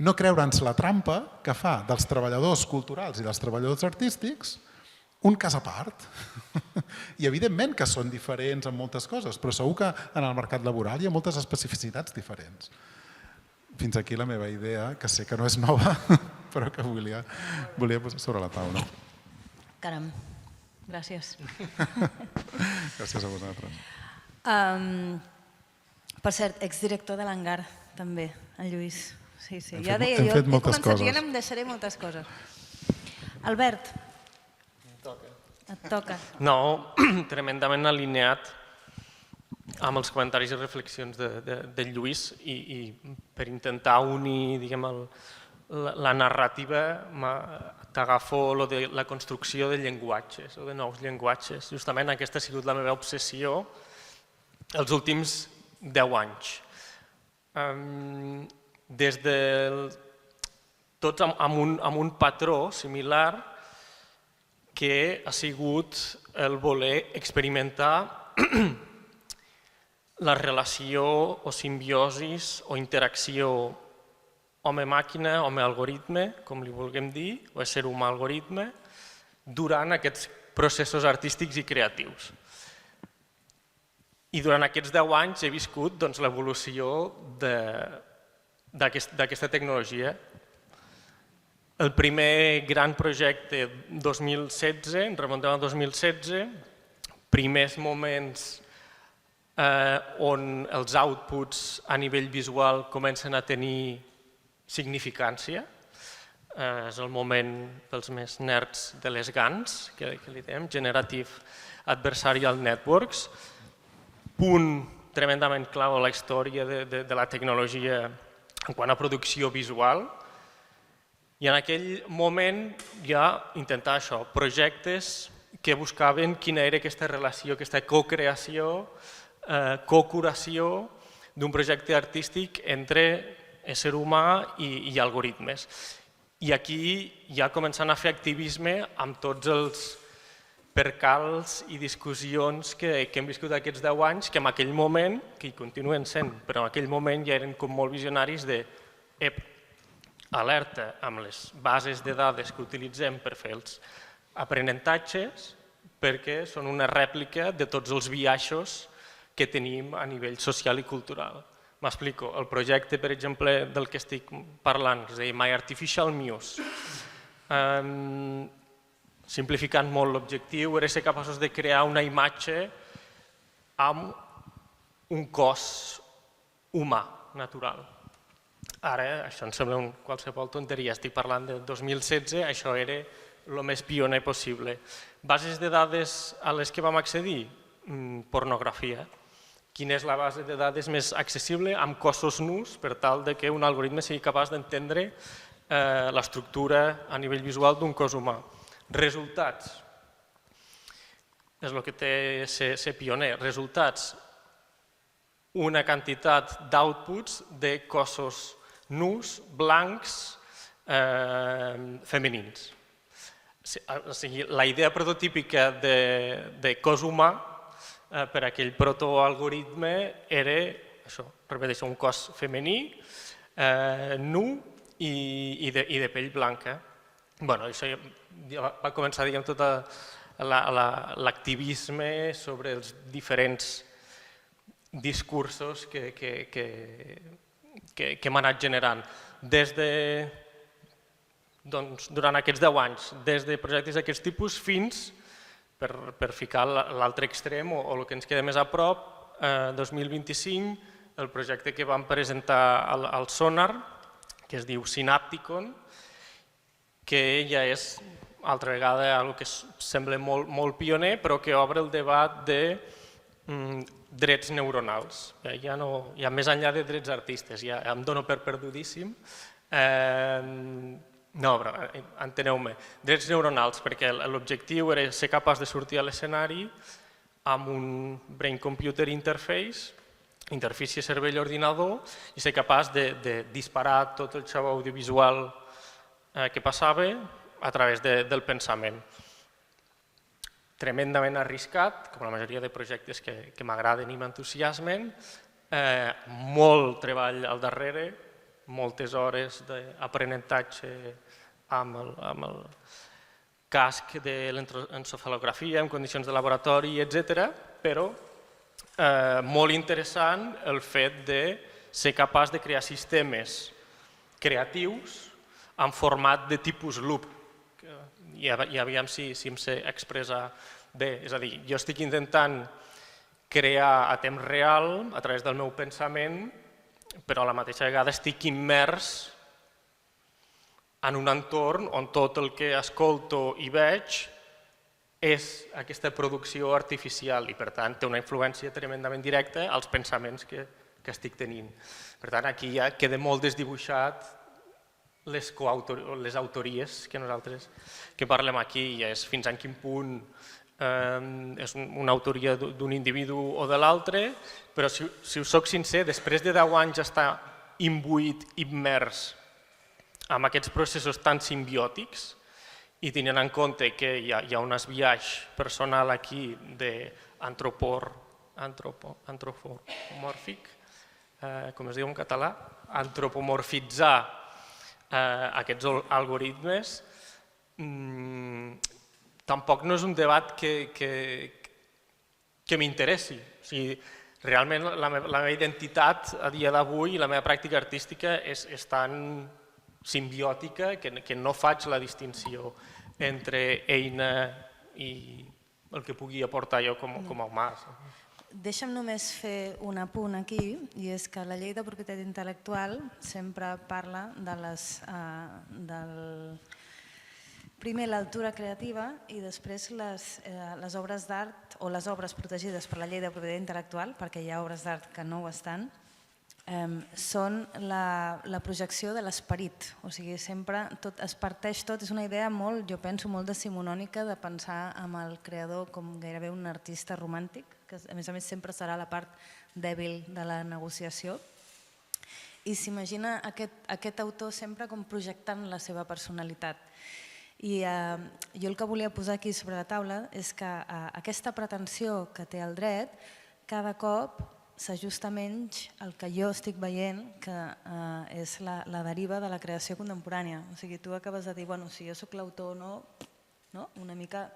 no creure'ns la trampa que fa dels treballadors culturals i dels treballadors artístics un cas a part. I evidentment que són diferents en moltes coses, però segur que en el mercat laboral hi ha moltes especificitats diferents. Fins aquí la meva idea, que sé que no és nova, però que volia posar sobre la taula. Caram, gràcies. Gràcies a vosaltres. Per cert, exdirector de l'Hangar, també, en Lluís. Sí, ja deia hem jo, fet he moltes començat coses. dient em deixaré moltes coses. Albert, et toca. No, tremendament alineat amb els comentaris i reflexions de Lluís i per intentar unir, diguem, la narrativa t'agafo la construcció de llenguatges o de nous llenguatges. Justament aquesta ha sigut la meva obsessió els últims 10 anys. Des de tots amb un patró similar que ha sigut el voler experimentar la relació o simbiosis o interacció home-màquina, home-algoritme, com li vulguem dir, o ésser humà-algoritme, durant aquests processos artístics i creatius. I durant aquests 10 anys he viscut l'evolució d'aquesta tecnologia. El primer gran projecte 2016, ens remuntem al 2016, primers moments on els outputs a nivell visual comencen a tenir significància. És el moment pels més nerds de les GANs, que li diem, Generative Adversarial Networks, punt tremendament clau a la història de la tecnologia en quant a producció visual. I en aquell moment ja intentar això, projectes que buscaven quina era aquesta relació, aquesta co-creació, co-curació d'un projecte artístic entre ésser humà i algoritmes. I aquí ja començant a fer activisme amb tots els percals i discussions que hem viscut aquests 10 anys, que en aquell moment, que hi continuen sent, però en aquell moment ja eren com molt visionaris de alerta amb les bases de dades que utilitzem per fer els aprenentatges, perquè són una rèplica de tots els biaixos que tenim a nivell social i cultural. M'explico. El projecte, per exemple, del que estic parlant, que es deia My Artificial Muse, simplificant molt l'objectiu, era ser capaços de crear una imatge amb un cos humà, natural. Ara, això em sembla qualsevol tonteria, estic parlant del 2016, això era el més pioner possible. Bases de dades a les que vam accedir? Pornografia. Quina és la base de dades més accessible amb cossos nus per tal que un algoritme sigui capaç d'entendre l'estructura a nivell visual d'un cos humà? Resultats. És el que té ser pioner. Resultats. Una quantitat d'outputs de cossos nus, blancs, femenins. O sigui, la idea prototípica de cos humà per aquell protoalgoritme era això, repeteixo, un cos femení, nu i de pell blanca. Això va començar tot l'activisme sobre els diferents discursos que hem anat generant. Durant aquests 10 anys, des de projectes d'aquest tipus fins, per ficar l'altre extrem o el que ens queda més a prop, 2025, el projecte que vam presentar al Sonar, que es diu Synapticon, que ja és altra vegada una que sembla molt pioner, però que obre el debat de drets neuronals. Ja més enllà de drets artistes, ja em dono per perdudíssim. No, però enteneu-me, drets neuronals, perquè l'objectiu era ser capaç de sortir a l'escenari amb un brain-computer interface, interfície cervell-ordinador, i ser capaç de disparar tot el xou audiovisual que passava a través del pensament. Tremendament arriscat, com la majoria de projectes que m'agraden i m'entusiasmen, molt treball al darrere, moltes hores d'aprenentatge amb el casc de l'encefalografia en condicions de laboratori, etc. Però molt interessant el fet de ser capaç de crear sistemes creatius en format de tipus loop. I aviam si em sé expressar bé. És a dir, jo estic intentant crear a temps real, a través del meu pensament, però a la mateixa vegada estic immers en un entorn on tot el que escolto i veig és aquesta producció artificial i, per tant, té una influència tremendament directa als pensaments que estic tenint. Per tant, aquí ja queda molt desdibuixat les autories que nosaltres que parlem aquí, és fins a quin punt és una autoria d'un individu o de l'altre, però si us soc sincer, després de 10 anys estar imbuït, immers en aquests processos tan simbiòtics i tenint en compte que hi ha un esbiaix personal aquí antropomòrfic, com es diu en català, antropomorfitzar aquests algoritmes, tampoc no és un debat que m'interessi. Realment la meva identitat a dia d'avui i la meva pràctica artística és tan simbiòtica que no faig la distinció entre eina i el que pugui aportar jo com a humà. Deixa'm només fer un apunt aquí, i és que la llei de propietat intel·lectual sempre parla primer l'altura creativa i després les obres d'art o les obres protegides per la llei de propietat intel·lectual, perquè hi ha obres d'art que no ho estan, són la projecció de l'esperit. O sigui, sempre es parteix tot, és una idea molt, jo penso, molt decimonònica de pensar en el creador com gairebé un artista romàntic, que a més sempre serà la part dèbil de la negociació, i s'imagina aquest autor sempre com projectant la seva personalitat. I jo el que volia posar aquí sobre la taula és que aquesta pretensió que té el dret cada cop s'ajusta menys al que jo estic veient que és la deriva de la creació contemporània. O sigui, tu acabes de dir, bueno, si jo soc l'autor o no, una mica...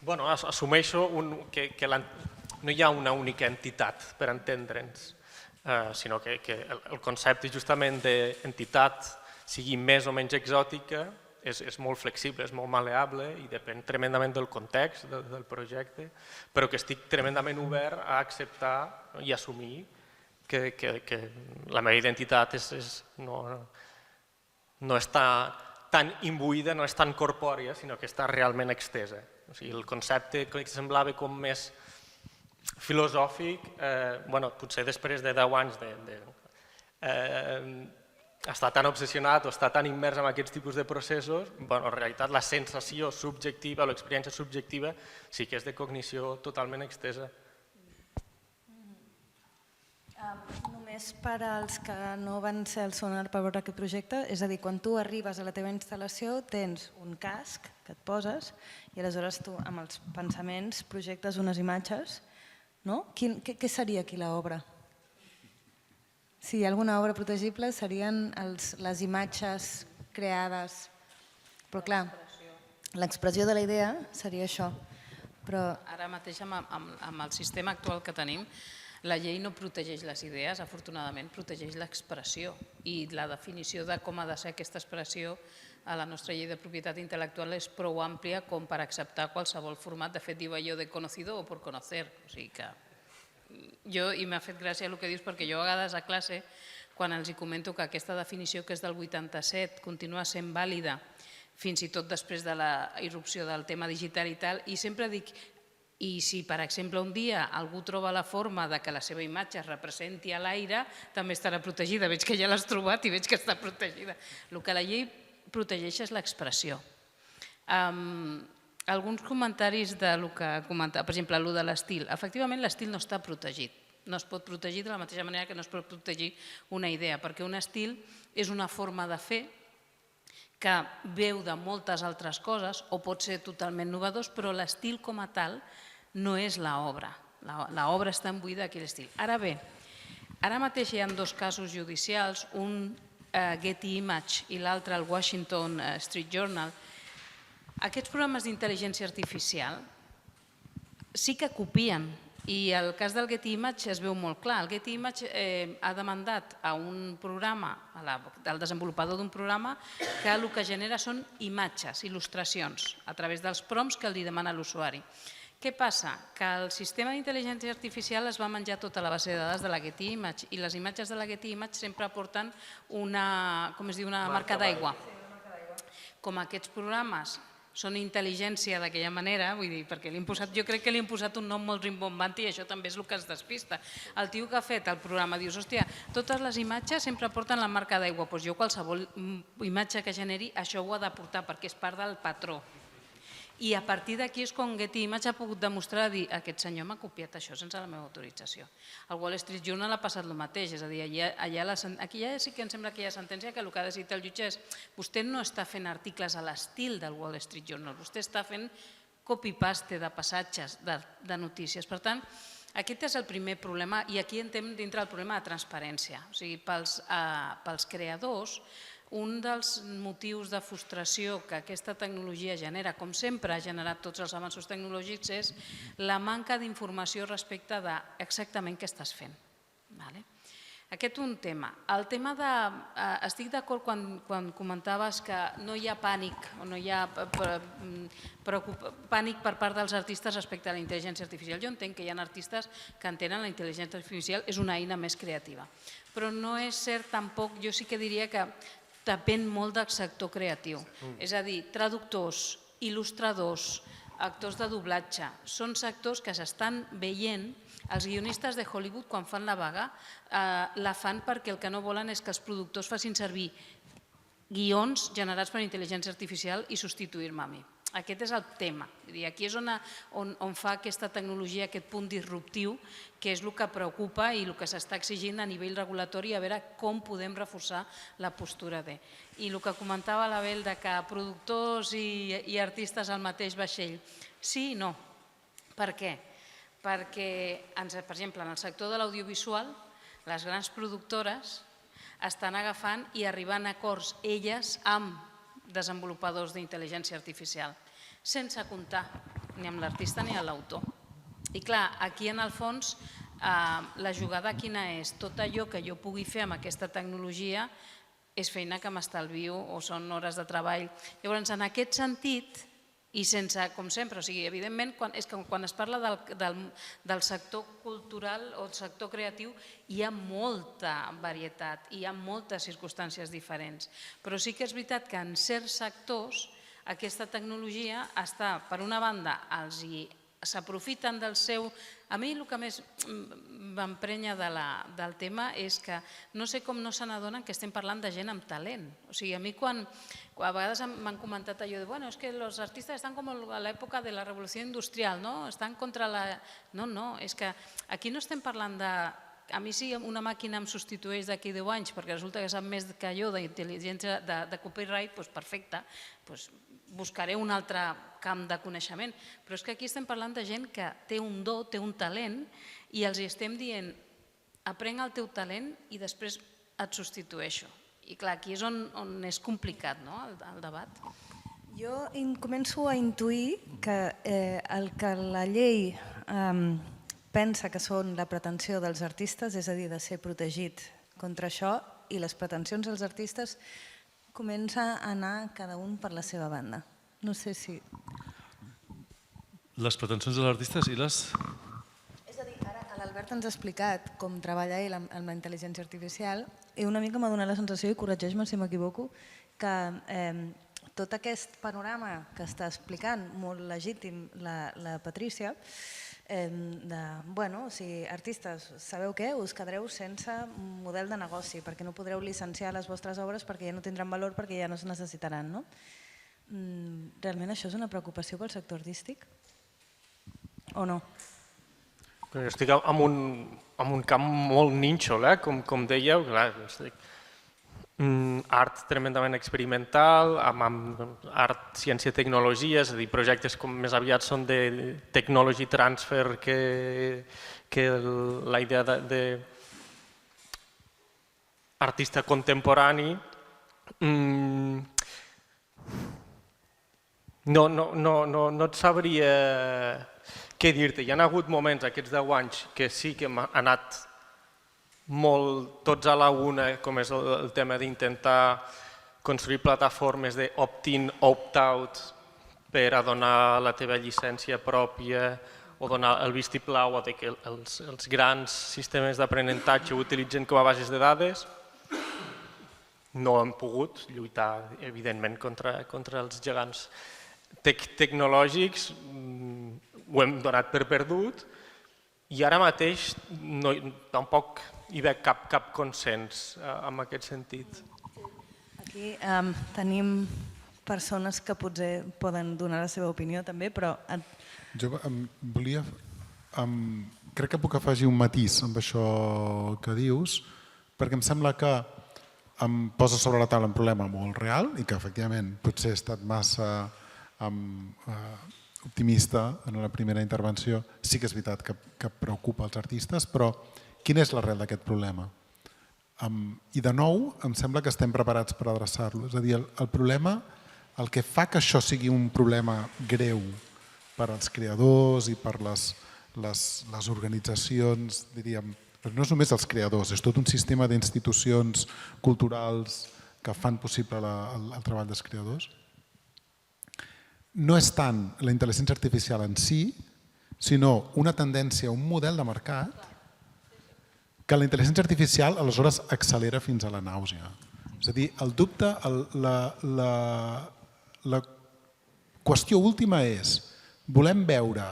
Bueno, assumeixo que no hi ha una única entitat per entendre'ns, sinó que el concepte justament d'entitat sigui més o menys exòtica és molt flexible, és molt mal·leable i depèn tremendament del context del projecte, però que estic tremendament obert a acceptar i assumir que la meva identitat no està tan imbuïda, no és tan corpòria, sinó que està realment extesa. O sigui, el concepte que semblava com més filosòfic, potser després de 10 anys estar tan obsessionat o estar tan immers en aquests tipus de processos, en realitat la sensació subjectiva, l'experiència subjectiva, sí que és de cognició totalment extesa. Només per als que no van ser al Sonar per veure aquest projecte, és a dir, quan tu arribes a la teva instal·lació tens un casc que et poses i aleshores tu amb els pensaments projectes unes imatges, no? Què seria aquí l'obra? Si hi ha alguna obra protegible serien les imatges creades, però clar, l'expressió de la idea seria això. Ara mateix amb el sistema actual que tenim, la llei no protegeix les idees, afortunadament protegeix l'expressió i la definició de com ha de ser aquesta expressió a la nostra llei de propietat intel·lectual és prou àmplia com per acceptar qualsevol format. De fet, diu allò de conocido o por conocer, o sigui que... I m'ha fet gràcia el que dius perquè jo a vegades a classe, quan els comento que aquesta definició que és del 87 continua sent vàlida fins i tot després de la irrupció del tema digital i tal, i sempre dic, i si per exemple un dia algú troba la forma de que la seva imatge es representi a l'aire, també estarà protegida. Veig que ja l'has trobat i veig que està protegida. El que la llei protegeix és l'expressió. Alguns comentaris del que comentava, per exemple, el de l'estil. Efectivament, l'estil no està protegit. No es pot protegir de la mateixa manera que no es pot protegir una idea, perquè un estil és una forma de fer que veu de moltes altres coses o pot ser totalment novedós, però l'estil com a tal no és l'obra. L'obra està imbuïda d'aquell estil. Ara bé, ara mateix hi ha dos casos judicials, un Getty Image i l'altre el Washington Street Journal. Aquests programes d'intel·ligència artificial sí que copien, i el cas del Getty Image es veu molt clar. El Getty Image ha demandat a un programa, al desenvolupador d'un programa, que el que genera són imatges, il·lustracions, a través dels prompts que li demana l'usuari. Què passa? Que el sistema d'intel·ligència artificial es va menjar tota la base de dades de la Getty Image, i les imatges de la Getty Image sempre aporten una marca d'aigua. Com aquests programes són intel·ligència d'aquella manera, vull dir, perquè jo crec que li hem posat un nom molt rimbombanti i això també és el que es despista. El tio que ha fet el programa dius, hòstia, totes les imatges sempre porten la marca d'aigua, doncs jo qualsevol imatge que generi això ho ha d'aportar perquè és part del patró. I a partir d'aquí és quan Getty Image ha pogut demostrar, dir, aquest senyor m'ha copiat això sense la meva autorització. El Wall Street Journal ha passat el mateix, és a dir, aquí ja sí que em sembla que hi ha sentència que el que ha decidit el jutge és vostè no està fent articles a l'estil del Wall Street Journal, vostè està fent copy-paste de passatges de notícies. Per tant, aquest és el primer problema i aquí entrem dintre el problema de transparència. O sigui, pels creadors, un dels motius de frustració que aquesta tecnologia genera, com sempre ha generat tots els avanços tecnològics, és la manca d'informació respecte d'exactament què estàs fent. Aquest és un tema. El tema de... Estic d'acord quan comentaves que no hi ha pànic o no hi ha pànic per part dels artistes respecte a la intel·ligència artificial. Jo entenc que hi ha artistes que entenen la intel·ligència artificial és una eina més creativa. Però no és cert tampoc, jo sí que diria que depèn molt del sector creatiu. És a dir, traductors, il·lustradors, actors de doblatge, són sectors que s'estan veient. Els guionistes de Hollywood, quan fan la vaga, la fan perquè el que no volen és que els productors facin servir guions generats per intel·ligència artificial i substituir-me a mi. Aquest és el tema. Aquí és on fa aquesta tecnologia aquest punt disruptiu, que és el que preocupa i el que s'està exigint a nivell regulatori, a veure com podem reforçar la postura de. I el que comentava l'Abel de que productors i artistes al mateix vaixell, sí i no. Per què? Perquè, per exemple, en el sector de l'audiovisual, les grans productores estan agafant i arribant a acords elles amb desenvolupadors d'intel·ligència artificial, sense comptar ni amb l'artista ni amb l'autor. I clar, aquí en el fons la jugada quina és? Tot allò que jo pugui fer amb aquesta tecnologia és feina que m'estalvio o són hores de treball. Llavors, en aquest sentit, i sense, com sempre, o sigui, evidentment, és que quan es parla del sector cultural o del sector creatiu hi ha molta varietat, hi ha moltes circumstàncies diferents, però sí que és veritat que en certs sectors aquesta tecnologia està, per una banda, s'aprofiten del seu... A mi el que més m'emprenya del tema és que no sé com no se n'adonen que estem parlant de gent amb talent. O sigui, a mi quan a vegades m'han comentat allò de bueno, és que els artistes estan com a l'època de la revolució industrial, no? Estan contra la... No, és que aquí no estem parlant de... A mi si una màquina em substitueix d'aquí 10 anys perquè resulta que sap més que jo d'intel·ligència, de copyright, doncs perfecte, buscaré un altre camp de coneixement. Però és que aquí estem parlant de gent que té un do, té un talent, i els estem dient aprenc el teu talent i després et substitueixo. I clar, aquí és on és complicat el debat. Jo començo a intuir que el que la llei pensa que són la pretensió dels artistes, és a dir, de ser protegit contra això, i les pretensions dels artistes comença a anar cada un per la seva banda. No sé si... Les pretensions dels artistes i les... És a dir, ara a la l'Albert ens ha explicat com treballa ell amb la intel·ligència artificial i una mica m'ha donat la sensació, i corregeix-me si m'equivoco, que tot aquest panorama que està explicant molt legítim la Patrícia, bueno, si artistes, sabeu què? Us quedareu sense model de negoci perquè no podreu llicenciar les vostres obres perquè ja no tindran valor, perquè ja no es necessitaran, no? Realment això és una preocupació pel sector artístic? O no? Jo estic en un camp molt nínxol, com dèieu, art tremendament experimental, amb art, ciència i tecnologia, és a dir, projectes com més aviat són de technology transfer que la idea d'artista contemporani. No et sabria què dir-te. Hi ha hagut moments aquests 10 anys que sí que han anat molt tots a la una, com és el tema d'intentar construir plataformes d'opt-in, opt-out per a donar la teva llicència pròpia o donar el vistiplau que els grans sistemes d'aprenentatge ho utilitzen com a bases de dades. No hem pogut lluitar, evidentment, contra els gegants tecnològics, ho hem donat per perdut i ara mateix tampoc hi veig cap consens en aquest sentit. Aquí tenim persones que potser poden donar la seva opinió també, però... Jo volia... Crec que puc afegir un matís amb això que dius, perquè em sembla que em posa sobre la taula un problema molt real i que efectivament potser he estat massa optimista en la primera intervenció. Sí que és veritat que preocupa els artistes, però quina és l'arrel d'aquest problema? I de nou em sembla que estem preparats per adreçar-lo. És a dir, el problema, el que fa que això sigui un problema greu per als creadors i per les organitzacions, diríem, no és només els creadors, és tot un sistema d'institucions culturals que fan possible el treball dels creadors. No és tant la intel·ligència artificial en si, sinó una tendència, un model de mercat que la intel·ligència artificial aleshores accelera fins a la nàusea. És a dir, el dubte, la qüestió última és, volem veure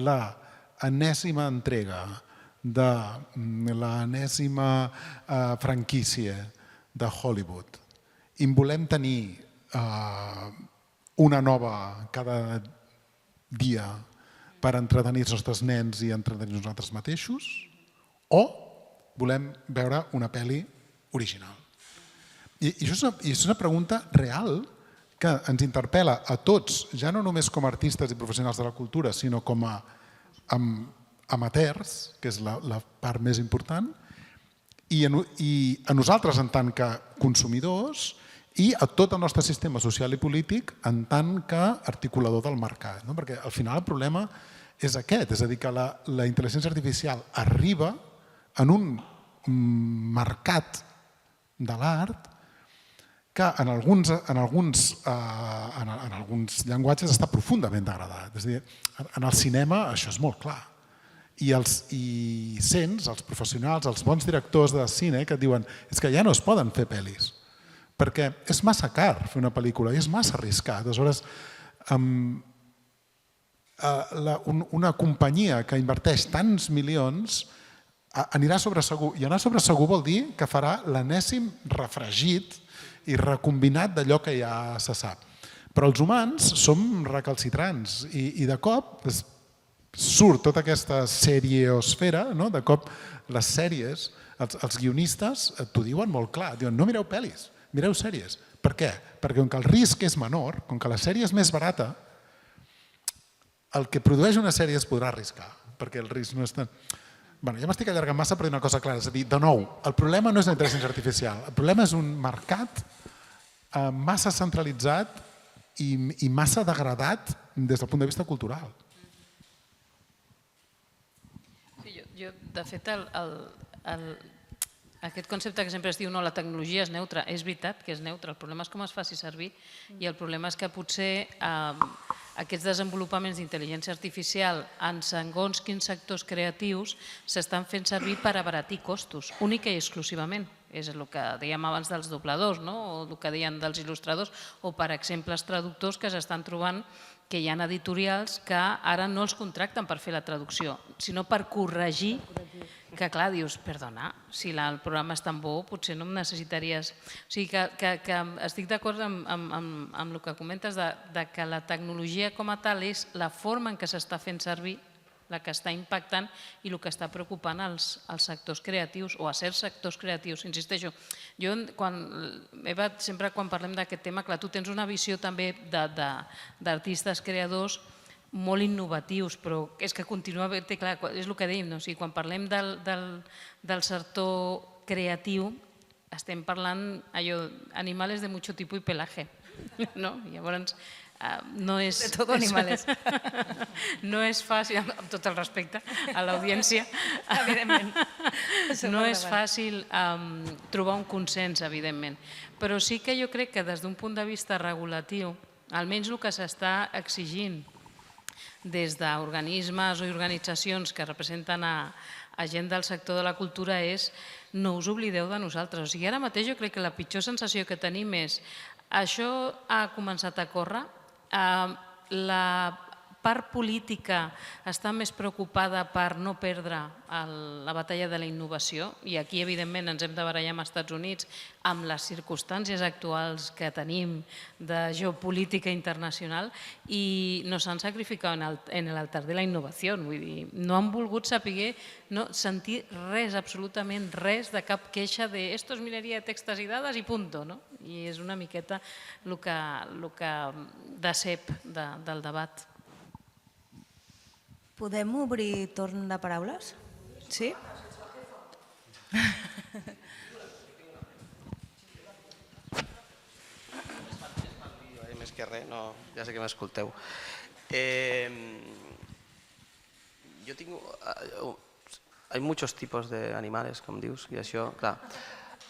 l'enèsima entrega de l'enèsima franquícia de Hollywood i en volem tenir una nova cada dia per entretenir els nostres nens i entretenir nosaltres mateixos, o volem veure una pel·li original. I això és una pregunta real que ens interpel·la a tots, ja no només com a artistes i professionals de la cultura, sinó com a amateurs, que és la part més important, i a nosaltres en tant que consumidors i a tot el nostre sistema social i polític en tant que articulador del mercat. Perquè al final el problema és aquest, és a dir, que la intel·ligència artificial arriba en un mercat de l'art que en alguns llenguatges està profundament degradat. És a dir, en el cinema això és molt clar. I sents els professionals, els bons directors de cine que et diuen és que ja no es poden fer pel·lis perquè és massa car fer una pel·lícula i és massa arriscat. Aleshores, una companyia que inverteix tants milions anirà sobre segur. I anar sobre segur vol dir que farà l'enèsim refregit i recombinat d'allò que ja se sap. Però els humans som recalcitrants i de cop surt tota aquesta serieosfera, de cop les sèries, els guionistes t'ho diuen molt clar, diuen no mireu pel·lis, mireu sèries. Per què? Perquè com que el risc és menor, com que la sèrie és més barata, el que produeix una sèrie es podrà arriscar, perquè el risc no és tan... Ja m'estic allargant massa per dir una cosa clara, és a dir, de nou, el problema no és la intel·ligència artificial, el problema és un mercat massa centralitzat i massa degradat des del punt de vista cultural. Jo, de fet, aquest concepte que sempre es diu la tecnologia és neutra, és veritat que és neutra, el problema és com es faci servir i el problema és que potser aquests desenvolupaments d'intel·ligència artificial en segons quins sectors creatius s'estan fent servir per abaratir costos, única i exclusivament. És el que dèiem abans dels dobladors, o el que deien dels il·lustradors, o per exemple els traductors que s'estan trobant que hi ha editorials que ara no els contracten per fer la traducció, sinó per corregir, que clar, dius, perdona, si el programa és tan bo, potser no em necessitaries... O sigui que estic d'acord amb el que comentes de que la tecnologia com a tal és la forma en què s'està fent servir, la que està impactant i el que està preocupant als sectors creatius o a certs sectors creatius. Insisteixo, jo, Eva, sempre quan parlem d'aquest tema, clar, tu tens una visió també d'artistes creadors molt innovatius, però és que continua havent-hi, clar, és el que dèiem, quan parlem del sector creatiu, estem parlant animales de mucho tipo y pelaje, llavors no és... De todo animales. No és fàcil, amb tot el respecte a l'audiència, Evidentment. no és fàcil trobar un consens, evidentment, però sí que jo crec que des d'un punt de vista regulatiu, almenys el que s'està exigint des d'organismes o organitzacions que representen a gent del sector de la cultura és no us oblideu de nosaltres. O sigui, ara mateix jo crec que la pitjor sensació que tenim és això ha començat a córrer, la part política està més preocupada per no perdre la batalla de la innovació i aquí evidentment ens hem de barallar amb els Estats Units amb les circumstàncies actuals que tenim de geopolítica internacional i no s'han sacrificat en l'altar de la innovació, vull dir, no han volgut saber, no sentir res, absolutament res de cap queixa de esto es mineria de textos i dades i punto, no? I és una miqueta el que decep del debat. Podem obrir torn de paraules? Sí? Més que res, ja sé que m'escolteu. Jo tinc... Hay muchos tipos de animales, com dius, i això, clar,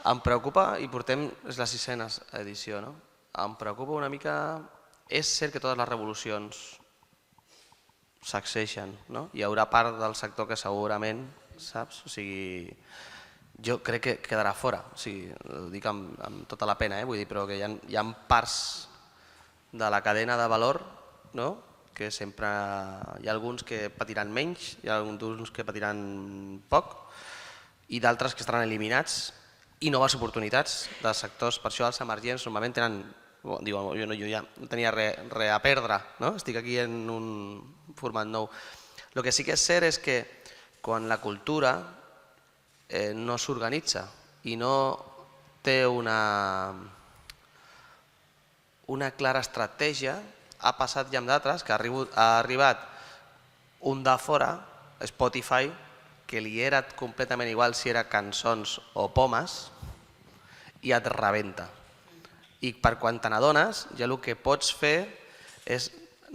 em preocupa, i portem, és la 6ª edició, no? Em preocupa una mica... És cert que totes les revolucions sacseixen, no? Hi haurà part del sector que segurament, saps? O sigui, jo crec que quedarà fora, o sigui, ho dic amb tota la pena, vull dir, però que hi ha parts de la cadena de valor, no? Que sempre hi ha alguns que patiran menys, hi ha alguns que patiran poc i d'altres que estaran eliminats i noves oportunitats de sectors, per això els emergents normalment tenen... Diu, jo ja no tenia res a perdre, no? Estic aquí en un format nou. El que sí que és cert és que quan la cultura no s'organitza i no té una clara estratègia, ha passat ja amb d'altres, que ha arribat un de fora, Spotify, que li era completament igual si era cançons o pomes, i et rebenta. I per quan te n'adones, ja el que pots fer és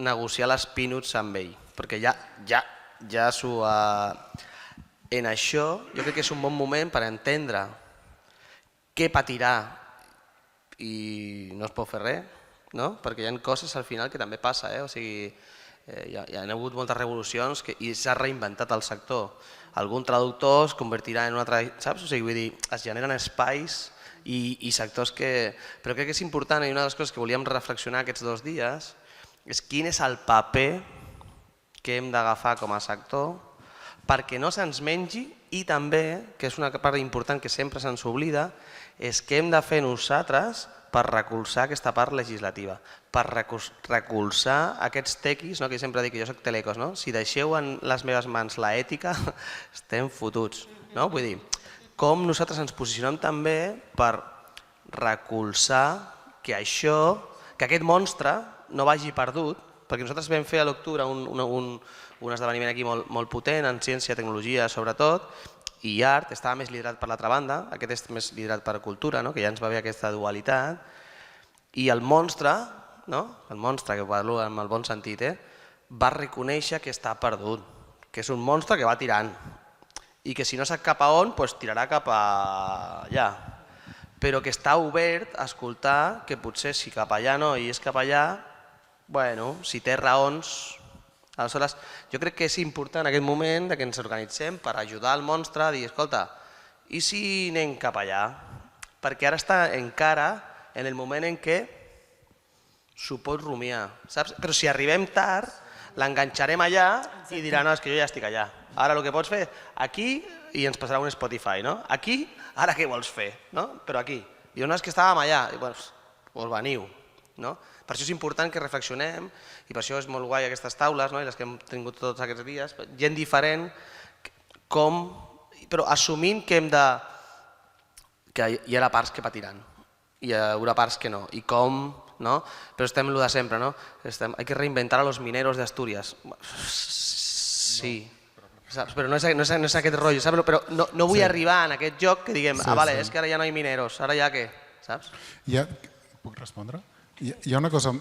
negociar les peanuts amb ell, perquè ja s'ho... En això jo crec que és un bon moment per entendre què patirà i no es pot fer res, no? Perquè hi ha coses al final que també passa, o sigui, hi ha hagut moltes revolucions i s'ha reinventat el sector. Algun traductor es convertirà en un altre, saps? O sigui, vull dir, es generen espais i sectors que... Però crec que és important i una de les coses que volíem reflexionar aquests 2 dies és quin és el paper que hem d'agafar com a sector perquè no se'ns mengi i també, que és una part important que sempre se'ns oblida, és què hem de fer nosaltres per recolzar aquesta part legislativa, per recolzar aquests tequis, que sempre dic que jo soc telecos, si deixeu en les meves mans la ètica, estem fotuts. Vull dir, com nosaltres ens posicionem també per recolzar que això, que aquest monstre no vagi perdut, perquè nosaltres vam fer a l'octubre un esdeveniment aquí molt potent en ciència, tecnologia sobretot, i art, estava més liderat per l'altra banda, aquest és més liderat per cultura, que ja ens va haver aquesta dualitat, i el monstre, que parlo en el bon sentit, va reconèixer que està perdut, que és un monstre que va tirant, i que si no sap cap a on, tirarà cap allà, però que està obert a escoltar que potser si cap allà no i és cap allà, bueno, si té raons... Aleshores, jo crec que és important en aquest moment que ens organitzem per ajudar el monstre a dir, escolta, i si anem cap allà? Perquè ara està encara en el moment en què s'ho pot rumiar, saps? Però si arribem tard, l'enganxarem allà i dirà, no, és que jo ja estic allà. Ara el que pots fer, aquí, i ens passarà un Spotify, no? Aquí, ara què vols fer? Però aquí. I no, és que estàvem allà. I doncs veniu, no? Per això és important que reflexionem i per això és molt guai aquestes taules, i les que hem tingut tots aquests dies, gent diferent, però assumint que que hi haurà parts que patiran, hi haurà parts que no, i com, però estem en el de sempre, hay que reinventar a los mineros de Asturias. Sí, però no és aquest rotllo, però no vull arribar en aquest joc que diguem, vale, és que ara ja no hi ha mineros, ara ja què, saps? Puc respondre? Hi ha una cosa,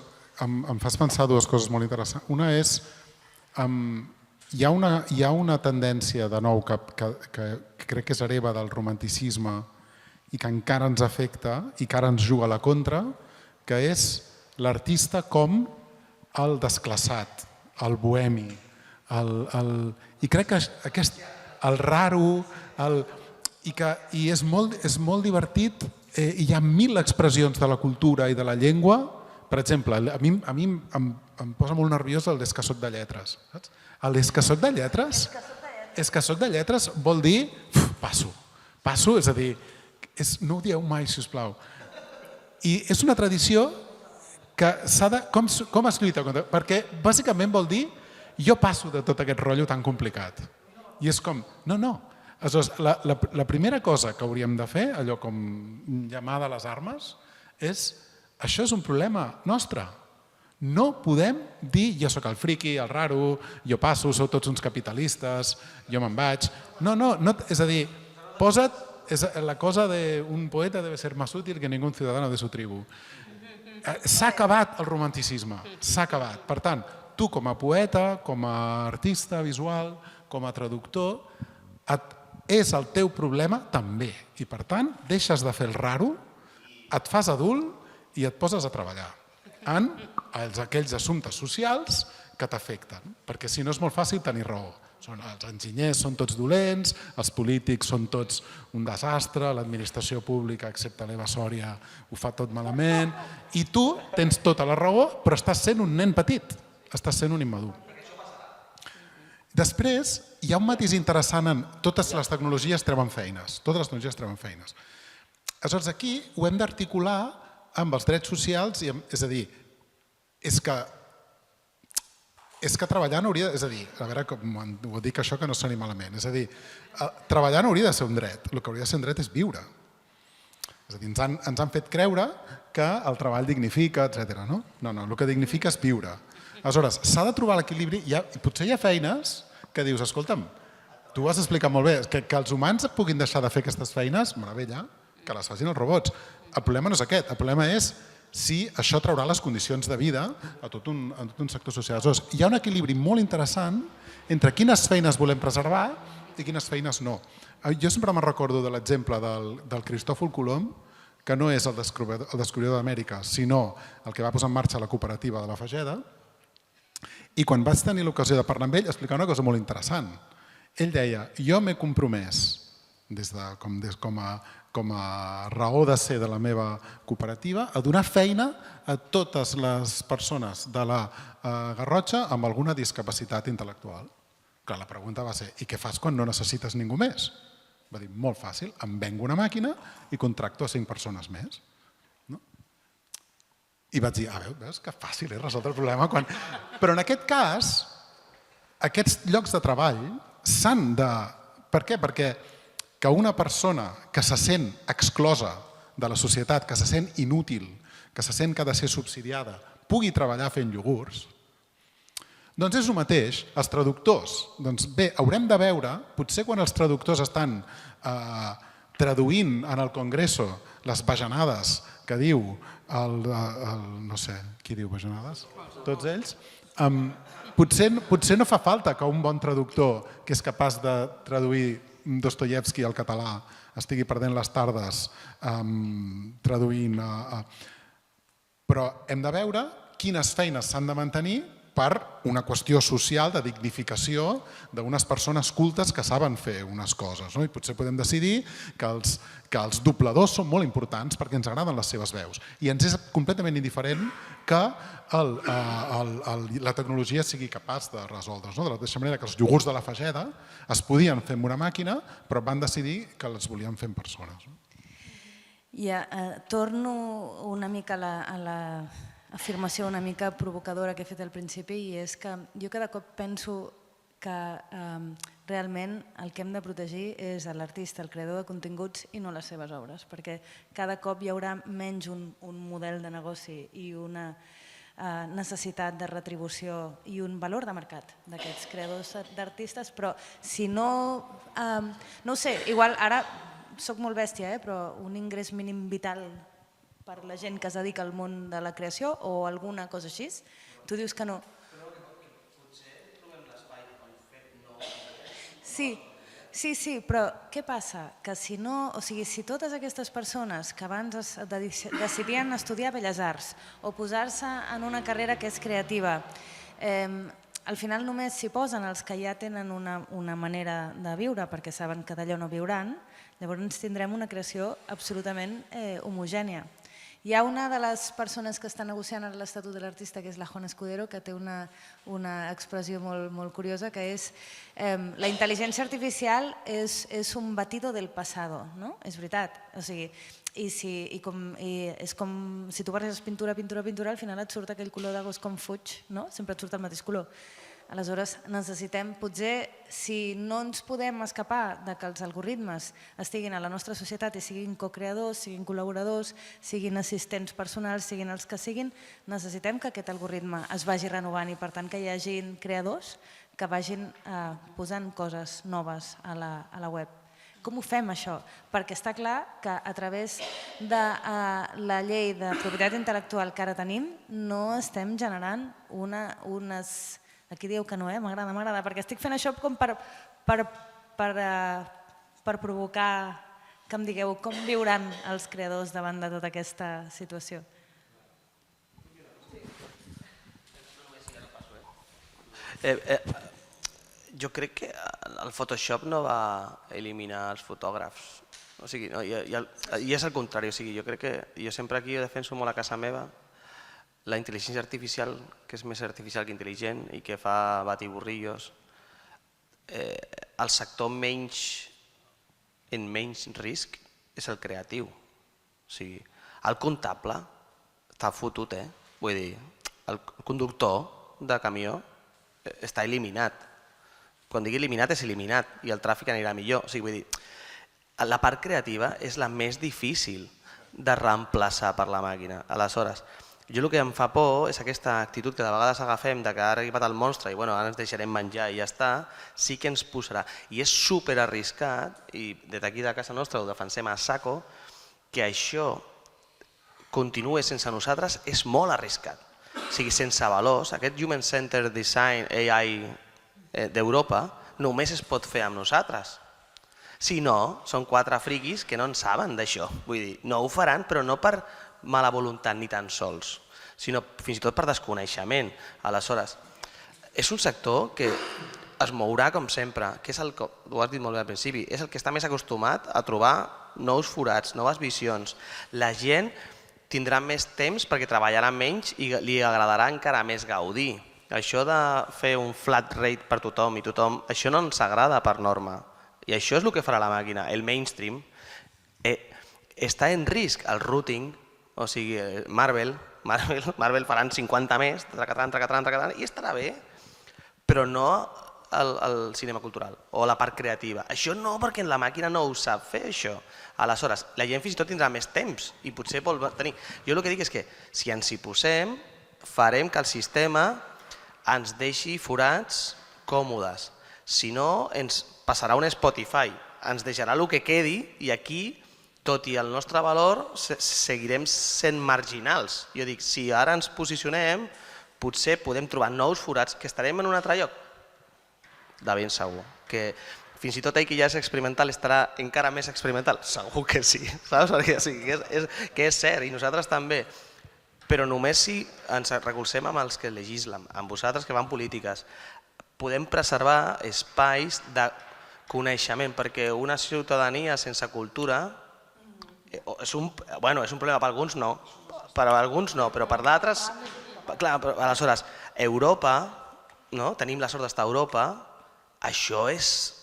em fas pensar dues coses molt interessants. Una és, hi ha una tendència, de nou, que crec que és hereva del romanticisme i que encara ens afecta i que ara ens juga a la contra, que és l'artista com el desclassat, el bohemi, i crec que el raro, i és molt divertit. Hi ha 1000 expressions de la cultura i de la llengua. Per exemple, a mi em posa molt nerviós el «és que soc de lletres». El «és que soc de lletres»? És que soc de lletres vol dir passo, és a dir, no ho dieu mai, sisplau. I és una tradició que s'ha de... Com es lluita contra? Perquè bàsicament vol dir jo passo de tot aquest rotllo tan complicat. I és com, no. Aleshores, la primera cosa que hauríem de fer, allò com llamada a les armes, és això és un problema nostre. No podem dir jo sóc el friqui, el raro, jo passo, sou tots uns capitalistes, jo me'n vaig. No, és a dir, posa't, la cosa d'un poeta debe ser más útil que ningún ciudadano de su tribu. S'ha acabat el romanticisme, s'ha acabat. Per tant, tu com a poeta, com a artista visual, com a traductor, és el teu problema també. I per tant, deixes de fer el raro, et fas adult i et poses a treballar en aquells assumptes socials que t'afecten. Perquè si no és molt fàcil tenir raó. Els enginyers són tots dolents, els polítics són tots un desastre, l'administració pública, excepte l'Eva Sòria, ho fa tot malament, i tu tens tota la raó, però estàs sent un nen petit, estàs sent un immadur. Després, hi ha un matís interessant en totes les tecnologies treuen feines, totes les tecnologies treuen feines. Aleshores, aquí ho hem d'articular amb els drets socials, és a dir, és que treballar no hauria... És a dir, a veure com ho dic això que no soni malament. És a dir, treballar no hauria de ser un dret. El que hauria de ser un dret és viure. És a dir, ens han fet creure que el treball dignifica, etc. No, el que dignifica és viure. Aleshores, s'ha de trobar l'equilibri. Potser hi ha feines que dius, escolta'm, tu ho has explicat molt bé, que els humans puguin deixar de fer aquestes feines, meravella, que les facin els robots. El problema no és aquest, el problema és si això traurà les condicions de vida a tot un sector social. Aleshores, hi ha un equilibri molt interessant entre quines feines volem preservar i quines feines no. Jo sempre me'n recordo de l'exemple del Cristòfol Colom, que no és el descobridor d'Amèrica, sinó el que va posar en marxa la cooperativa de la Fageda, i quan vaig tenir l'ocasió de parlar amb ell, explicar una cosa molt interessant. Ell deia, jo m'he compromès, com a raó de ser de la meva cooperativa, a donar feina a totes les persones de la Garrotxa amb alguna discapacitat intel·lectual. Clar, la pregunta va ser, i què fas quan no necessites ningú més? Va dir, molt fàcil, em vengo una màquina i contracto a 5 persones més. I vaig dir, veus que fàcil és resoldre el problema. Però en aquest cas, aquests llocs de treball s'han de... Per què? Perquè que una persona que se sent exclosa de la societat, que se sent inútil, que se sent que ha de ser subsidiada, pugui treballar fent iogurts, doncs és el mateix. Els traductors, doncs bé, haurem de veure, potser quan els traductors estan traduint en el Congreso les bajanades que diu no sé, qui diu bajanades? Tots ells. Potser no fa falta que un bon traductor que és capaç de traduir Dostoievski al català estigui perdent les tardes traduint. Però hem de veure quines feines s'han de mantenir per una qüestió social de dignificació d'unes persones cultes que saben fer unes coses. I potser podem decidir que els dobladors són molt importants perquè ens agraden les seves veus i ens és completament indiferent que la tecnologia sigui capaç de resoldre's. De la mateixa manera que els iogurts de la Fageda es podien fer amb una màquina però van decidir que els volien fer en persones. Torno una mica a l'afirmació una mica provocadora que he fet al principi i és que jo cada cop penso que realment el que hem de protegir és l'artista, el creador de continguts i no les seves obres, perquè cada cop hi haurà menys un model de negoci i una necessitat de retribució i un valor de mercat d'aquests creadors d'artistes, però si no ho sé, igual ara soc molt bèstia, però un ingrés mínim vital per la gent que es dedica al món de la creació o alguna cosa així, tu dius que no. Sí, però què passa? Que si no, o sigui, si totes aquestes persones que abans decidien estudiar Belles Arts o posar-se en una carrera que és creativa, al final només s'hi posen els que ja tenen una manera de viure perquè saben que d'allò no viuran, llavors tindrem una creació absolutament homogènia. Hi ha una de les persones que està negociant l'Estatut de l'Artista, que és la Juana Escudero, que té una expressió molt curiosa, que és la intel·ligència artificial és un batido del pasado, no? És veritat. O sigui, és com si tu barreges pintura, al final et surt aquell color de gos com fuig, no? Sempre et surt el mateix color. Aleshores, necessitem, potser, si no ens podem escapar de que els algoritmes estiguin a la nostra societat i siguin co-creadors, siguin col·laboradors, siguin assistents personals, siguin els que siguin, necessitem que aquest algoritme es vagi renovant i, per tant, que hi hagin creadors que vagin posant coses noves a la web. Com ho fem, això? Perquè està clar que a través de la llei de propietat intel·lectual que ara tenim no estem generant unes... Aquí dieu que no, m'agrada, perquè estic fent això com per provocar que em digueu com viuran els creadors davant de tota aquesta situació. Jo crec que el Photoshop no va eliminar els fotògrafs. O sigui, i és el contrari. Jo crec que jo sempre aquí defenso molt a casa meva la intel·ligència artificial, que és més artificial que intel·ligent i que fa batiburrillos. El sector en menys risc és el creatiu. O sigui, el comptable està fotut, vull dir, el conductor de camió està eliminat. Quan digui eliminat és eliminat i el tràfic anirà millor. O sigui, vull dir, la part creativa és la més difícil de reemplaçar per la màquina. Aleshores, jo el que em fa por és aquesta actitud que de vegades agafem que ara ha arribat el monstre i ara ens deixarem menjar i ja està, sí que ens posarà. I és superarriscat, i des d'aquí de casa nostra ho defensem a saco, que això continuï sense nosaltres és molt arriscat. O sigui, sense valors, aquest Human Centered Design AI d'Europa només es pot fer amb nosaltres. Si no, són 4 friquis que no en saben d'això. Vull dir, no ho faran, però no per mala voluntat ni tan sols, sinó fins i tot per desconeixement. Aleshores, és un sector que es mourà com sempre, que és el que, ho has dit molt bé al principi, és el que està més acostumat a trobar nous forats, noves visions. La gent tindrà més temps perquè treballarà menys i li agradarà encara més gaudir. Això de fer un flat rate per tothom i tothom, això no ens agrada per norma. I això és el que farà la màquina, el mainstream. Està en risc el routing. O sigui, Marvel faran 50 més, tracatant, i estarà bé, però no el cinema cultural o la part creativa. Això no, perquè la màquina no ho sap fer, això. Aleshores, la gent fins i tot tindrà més temps i potser vol tenir... Jo el que dic és que si ens hi posem, farem que el sistema ens deixi forats còmodes. Si no, ens passarà un Spotify, ens deixarà el que quedi i aquí... tot i el nostre valor, seguirem sent marginals. Jo dic, si ara ens posicionem, potser podem trobar nous forats que estarem en un altre lloc. De ben segur. Que fins i tot ell que ja és experimental estarà encara més experimental. Segur que sí, saps? Que és cert, i nosaltres també. però només si ens recolzem amb els que legislen, amb vosaltres que fan polítiques. Podem preservar espais de coneixement, perquè una ciutadania sense cultura és un problema per alguns no, però per d'altres, clar, aleshores, Europa, tenim la sort d'estar a Europa, això és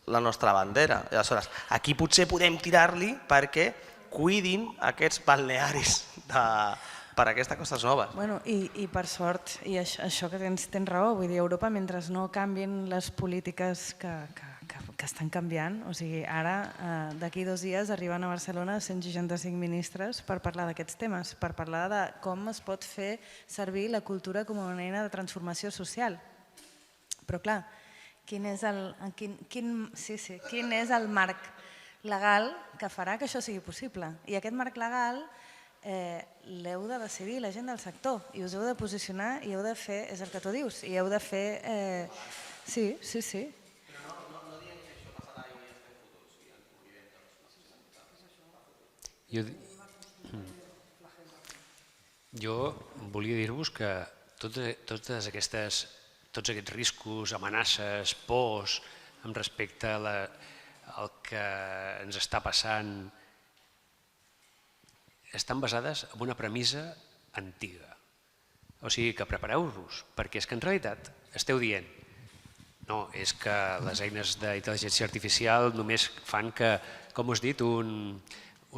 la nostra bandera. Aleshores, aquí potser podem tirar-li perquè cuidin aquests balnearis per a aquestes costes noves. I per sort, i això que tens raó, vull dir, Europa, mentre no canvien les polítiques que estan canviant, o sigui, ara, d'aquí 2 dies, arriben a Barcelona 165 ministres per parlar d'aquests temes, per parlar de com es pot fer servir la cultura com una eina de transformació social. Però clar, quin és el marc legal que farà que això sigui possible? I aquest marc legal l'heu de decidir la gent del sector i us heu de posicionar i heu de fer, és el que tu dius, i heu de fer... Sí. Jo volia dir-vos que tots aquests riscos, amenaces, pors amb respecte al que ens està passant estan basades en una premissa antiga. O sigui que prepareu-vos, perquè és que en realitat esteu dient no, és que les eines d'intel·ligència artificial només fan que, com us dit, un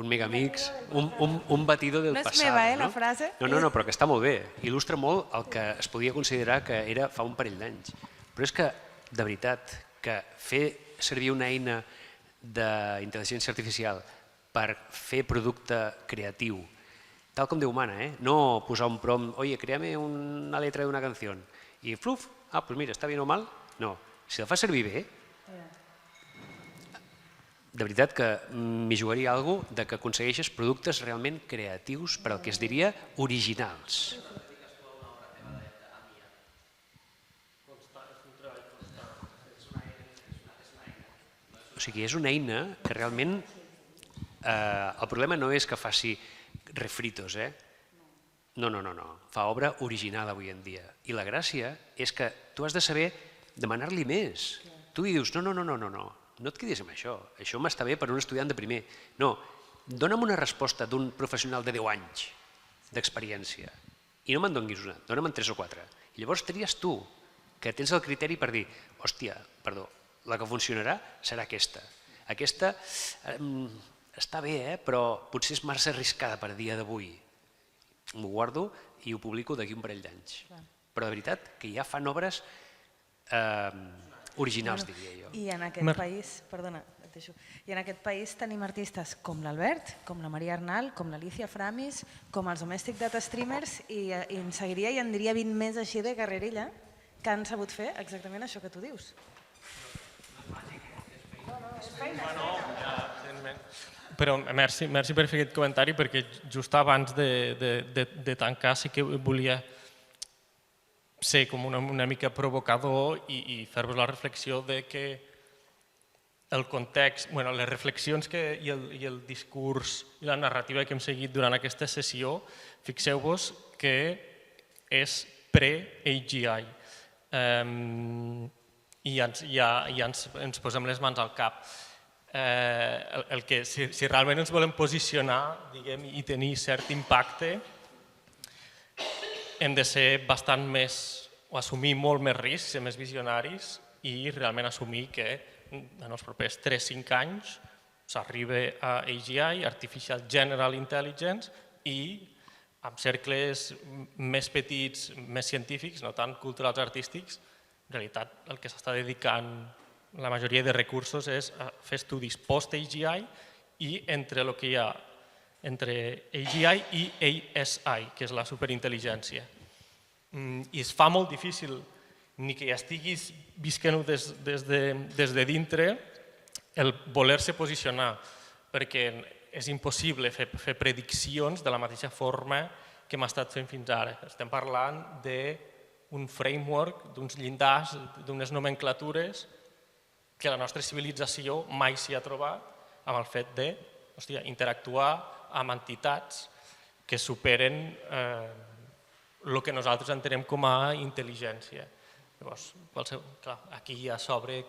megamix, un batido del passat. No és meva, la frase. No, però que està molt bé. Il·lustra molt el que es podia considerar que era fa un parell d'anys. Però és que, de veritat, que fer servir una eina d'intel·ligència artificial per fer producte creatiu, tal com Déu mana, no posar un prompt, oye, créame una letra d'una canció, i fluf, pues mira, està bien o mal, no. Si la fa servir bé, de veritat que m'hi jugaria alguna cosa de que aconsegueixes productes realment creatius per al que es diria originals. O sigui, és una eina que realment... El problema no és que faci refritos, No, fa obra original avui en dia. I la gràcia és que tu has de saber demanar-li més. Tu hi dius, no et quedis amb això m'està bé per un estudiant de primer. No, dona'm una resposta d'un professional de 10 anys d'experiència i no me'n donis una, dona'm 3 o 4. I llavors tries tu, que tens el criteri per dir, hòstia, perdó, la que funcionarà serà aquesta. Aquesta està bé, però potser és massa arriscada per a dia d'avui. M'ho guardo i ho publico d'aquí un parell d'anys. Però de veritat que ja fan obres originals, diria jo. I en aquest país, perdona, et deixo, i en aquest país tenim artistes com l'Albert, com la Maria Arnal, com l'Alicia Framis, com els Domestic Data Streamers, i en seguiria i en diria 20 més així de carrerilla que han sabut fer exactament això que tu dius. Però merci per fer aquest comentari, perquè just abans de tancar sí que volia ser com una mica provocador i fer-vos la reflexió de que el context, les reflexions i el discurs i la narrativa que hem seguit durant aquesta sessió, fixeu-vos que és pre-AGI. I ja ens posem les mans al cap. Si realment ens volem posicionar i tenir cert impacte, hem de ser bastant més, o assumir molt més riscs, ser més visionaris i realment assumir que en els propers 3-5 anys s'arriba a AGI, Artificial General Intelligence, i amb cercles més petits, més científics, no tant culturals artístics, en realitat el que s'està dedicant la majoria de recursos és fer estudis post-AGI i entre el que hi ha entre AGI i ASI, que és la superintel·ligència. I es fa molt difícil, ni que ja estiguis visquent-ho des de dintre, el voler-se posicionar, perquè és impossible fer prediccions de la mateixa forma que hem estat fent fins ara. Estem parlant d'un framework, d'uns llindars, d'unes nomenclatures que la nostra civilització mai s'hi ha trobat amb el fet d'interactuar amb entitats que superen el que nosaltres entenem com a intel·ligència. Llavors, clar, aquí ja s'obre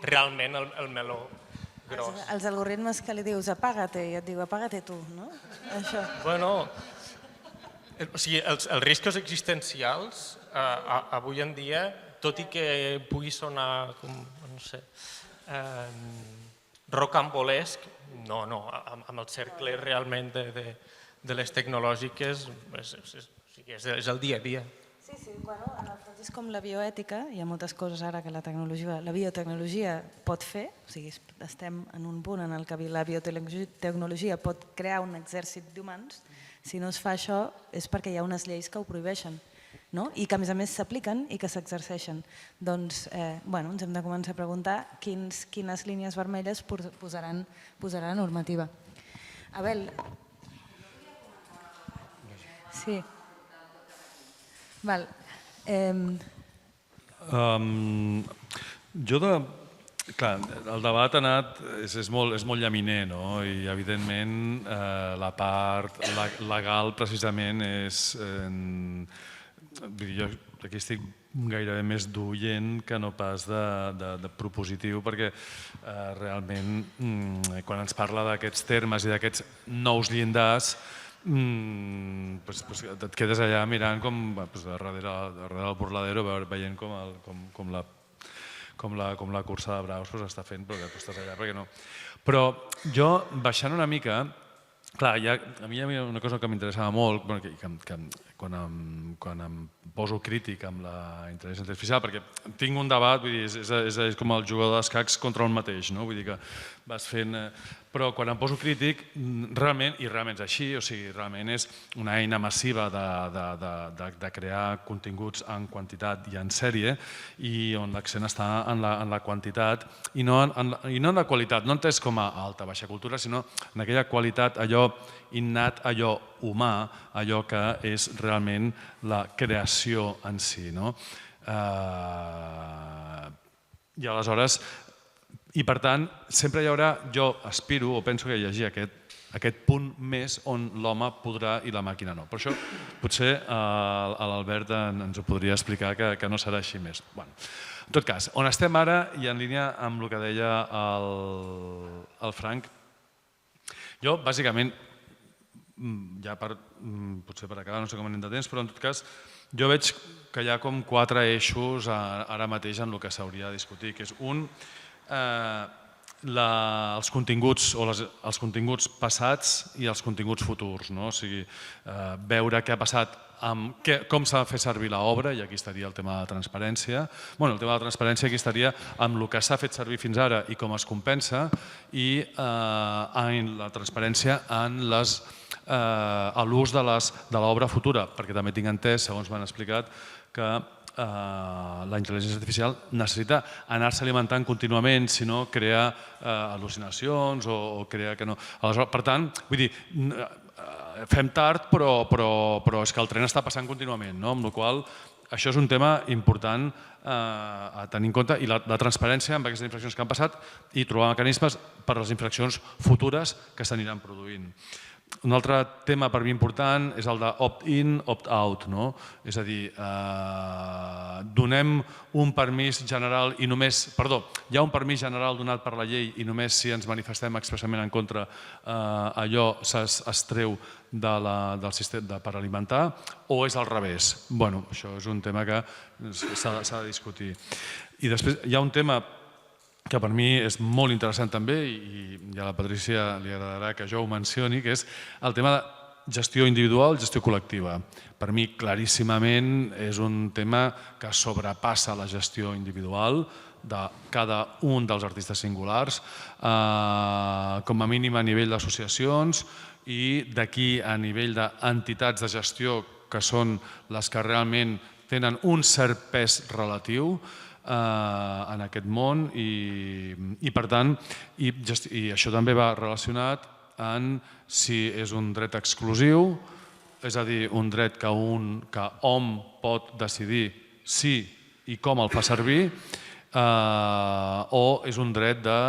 realment el meló gros. Els algoritmes que li dius apágate i et diu apágate tu, no? Això. Bueno, o sigui, els riscos existencials avui en dia, tot i que pugui sonar com, no sé, rocambolesc, no, amb el cercle realment de les tecnològiques és el dia a dia. Sí, bueno, en el fons és com la bioètica, hi ha moltes coses ara que la biotecnologia pot fer, o sigui, estem en un punt en el que la biotecnologia pot crear un exèrcit d'humans, si no es fa això és perquè hi ha unes lleis que ho prohibeixen, no? I que a més s'apliquen i que s'exerceixen. Doncs ens hem de començar a preguntar quines línies vermelles posaran la normativa. Abel. Sí. Val. Clar, el debat ha anat, és molt llaminer, no? I evidentment la part legal precisament és... Jo aquí estic gairebé més d'oient que no pas de propositiu, perquè realment quan ens parla d'aquests termes i d'aquests nous llindars et quedes allà mirant com darrere del burladero veient com la cursa de braus està fent, però que tu estàs allà perquè no. Però jo, baixant una mica, clar, a mi hi ha una cosa que m'interessava molt, quan em poso crític amb la intel·ligència artificial, perquè tinc un debat, vull dir, és com el jugador d'escacs contra un mateix, no? Vull dir que vas fent... Però quan em poso crític, realment, i realment és així, o sigui, realment és una eina massiva de crear continguts en quantitat i en sèrie, i on l'accent està en la quantitat i no en la qualitat, no entès com a alta, baixa cultura, sinó en aquella qualitat, allò innat, allò humà, allò que és realment la creació en si. I aleshores, i per tant, sempre hi haurà, jo aspiro o penso que llegir aquest punt més on l'home podrà i la màquina no. Per això potser l'Albert ens ho podria explicar que no serà així més. En tot cas, on estem ara i en línia amb el que deia el Frank, jo bàsicament, ja potser per acabar, no sé com anem de temps, però en tot cas jo veig que hi ha com 4 eixos ara mateix en el que s'hauria de discutir, que és un, els continguts passats i els continguts futurs, o sigui, veure què ha passat, com s'ha de fer servir l'obra, i aquí estaria el tema de la transparència. El tema de la transparència aquí estaria amb el que s'ha fet servir fins ara i com es compensa, i la transparència en l'ús de l'obra futura, perquè també tinc entès, segons m'han explicat, que la intel·ligència artificial necessita anar-se alimentant contínuament, si no crea al·lucinacions o crea que no... Per tant, vull dir, fem tard, però és que el tren està passant contínuament, amb la qual cosa això és un tema important a tenir en compte, i la transparència amb aquestes infraccions que han passat i trobar mecanismes per a les infraccions futures que s'aniran produint. Un altre tema per mi important és el d'opt-in, opt-out. És a dir, donem un permís general i només... Perdó, hi ha un permís general donat per la llei i només si ens manifestem expressament en contra allò es treu per alimentar, o és al revés? Bé, això és un tema que s'ha de discutir. I després hi ha un tema que per mi és molt interessant també, i a la Patrícia li agradarà que jo ho mencioni, que és el tema de gestió individual, gestió col·lectiva. Per mi, claríssimament, és un tema que sobrepassa la gestió individual de cada un dels artistes singulars, com a mínim a nivell d'associacions, i d'aquí a nivell d'entitats de gestió, que són les que realment tenen un cert pes relatiu en aquest món, i per tant, i això també va relacionat en si és un dret exclusiu, és a dir, un dret que hom pot decidir si i com el fa servir, o és un dret de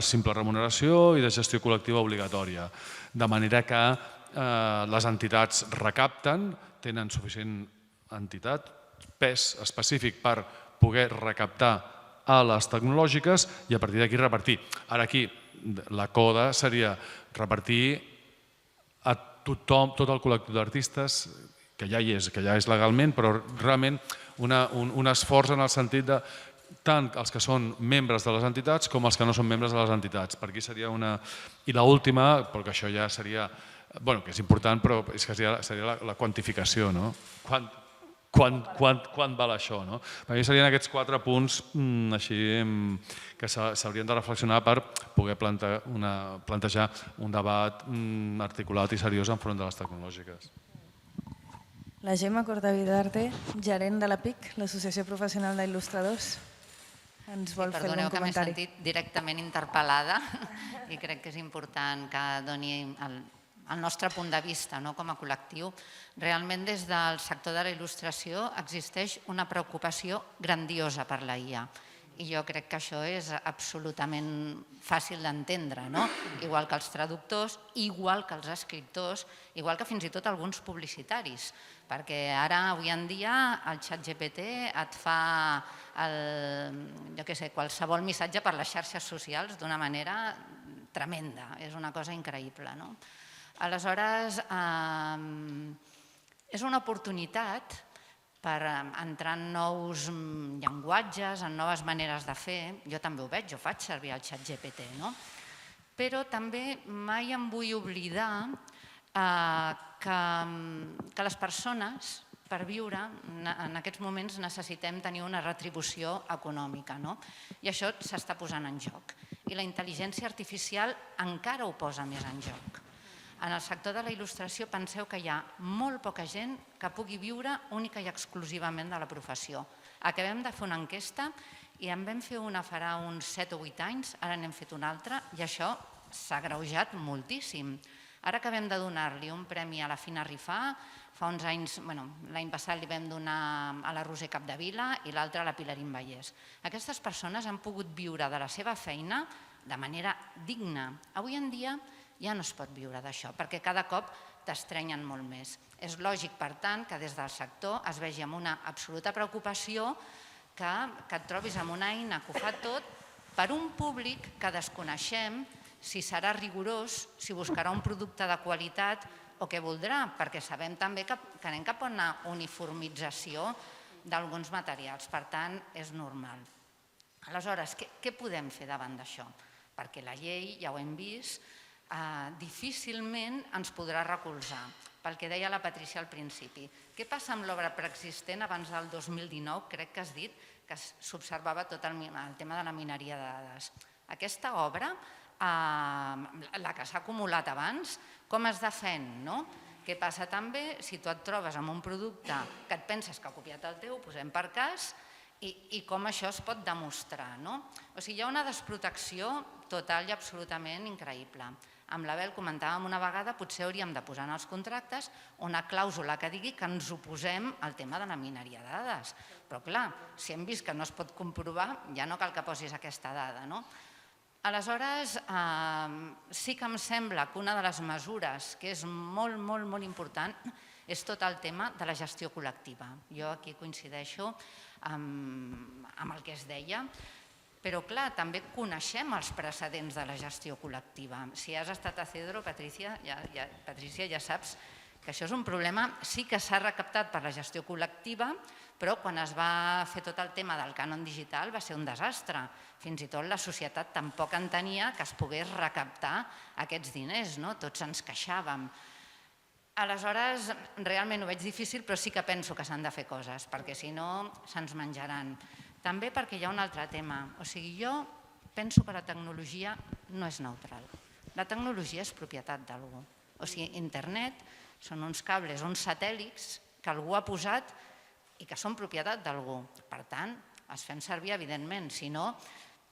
simple remuneració i de gestió col·lectiva obligatòria. De manera que les entitats recapten, tenen suficient entitat, pes específic per poder recaptar a les tecnològiques i a partir d'aquí repartir. Ara aquí la coda seria repartir a tothom, tot el col·lectiu d'artistes, que ja hi és legalment, però realment un esforç en el sentit de tant els que són membres de les entitats com els que no són membres de les entitats. Per aquí seria una... I l'última, perquè això ja seria... Bueno, que és important, però és que seria la quantificació, no? Quant val això, no? Per mi serien aquests 4 punts així que s'haurien de reflexionar per poder plantejar un debat articulat i seriós enfront de les tecnològiques. La Gemma Cortavidarte, gerent de la PIC, l'Associació Professional d'Il·lustradors, ens vol fer algun Perdoneu que m'he comentari. sentit directament interpel·lada i crec que és important que doni el nostre punt de vista com a col·lectiu. Realment des del sector de la il·lustració existeix una preocupació grandiosa per la IA i jo crec que això és absolutament fàcil d'entendre, igual que els traductors, igual que els escriptors, igual que fins i tot alguns publicitaris, perquè ara, avui en dia, el ChatGPT et fa qualsevol missatge per les xarxes socials d'una manera tremenda, és una cosa increïble. Aleshores, és una oportunitat per entrar en nous llenguatges, en noves maneres de fer. Jo també ho veig, jo faig servir el ChatGPT, però també mai em vull oblidar que les persones, per viure, en aquests moments necessitem tenir una retribució econòmica, i això s'està posant en joc. I la intel·ligència artificial encara ho posa més en joc. En el sector de la il·lustració penseu que hi ha molt poca gent que pugui viure única i exclusivament de la professió. Acabem de fer una enquesta i en vam fer una farà uns 7 o 8 anys, ara n'hem fet una altra i això s'ha agreujat moltíssim. Ara acabem de donar-li un premi a la Fina Rifà, fa uns anys, l'any passat li vam donar a la Roser Capdevila i l'altre a la Pilarín Vallès. Aquestes persones han pogut viure de la seva feina de manera digna. Avui en dia ja no es pot viure d'això, perquè cada cop t'estrenyen molt més. És lògic, per tant, que des del sector es vegi amb una absoluta preocupació que et trobis amb una eina que ho fa tot per un públic que desconeixem si serà rigorós, si buscarà un producte de qualitat o què voldrà, perquè sabem també que anem cap a una uniformització d'alguns materials, per tant, és normal. Aleshores, què podem fer davant d'això? Perquè la llei, ja ho hem vist, difícilment ens podrà recolzar, pel que deia la Patrícia al principi. Què passa amb l'obra preexistent abans del 2019? Crec que has dit que s'observava tot el tema de la mineria de dades. Aquesta obra, la que s'ha acumulat abans, com es defèn? Què passa també si tu et trobes amb un producte que et penses que ha copiat el teu, posem per cas, i com això es pot demostrar? O sigui, hi ha una desprotecció total i absolutament increïble. Amb l'Abel comentàvem una vegada, potser hauríem de posar en els contractes una clàusula que digui que ens oposem al tema de la mineria de dades. Però clar, si hem vist que no es pot comprovar, ja no cal que posis aquesta dada. Aleshores, sí que em sembla que una de les mesures que és molt, molt, molt important és tot el tema de la gestió col·lectiva. Jo aquí coincideixo amb el que es deia, però clar, també coneixem els precedents de la gestió col·lectiva. Si has estat a Cedro, Patrícia, ja saps que això és un problema. Sí que s'ha recaptat per la gestió col·lectiva, però quan es va fer tot el tema del cànon digital va ser un desastre. Fins i tot la societat tampoc entenia que es pogués recaptar aquests diners, tots ens queixàvem. Aleshores, realment ho veig difícil, però sí que penso que s'han de fer coses, perquè si no se'ns menjaran. També perquè hi ha un altre tema. O sigui, jo penso que la tecnologia no és neutral. La tecnologia és propietat d'algú. O sigui, internet són uns cables, uns satèl·lits que algú ha posat i que són propietat d'algú. Per tant, els fem servir, evidentment. Si no,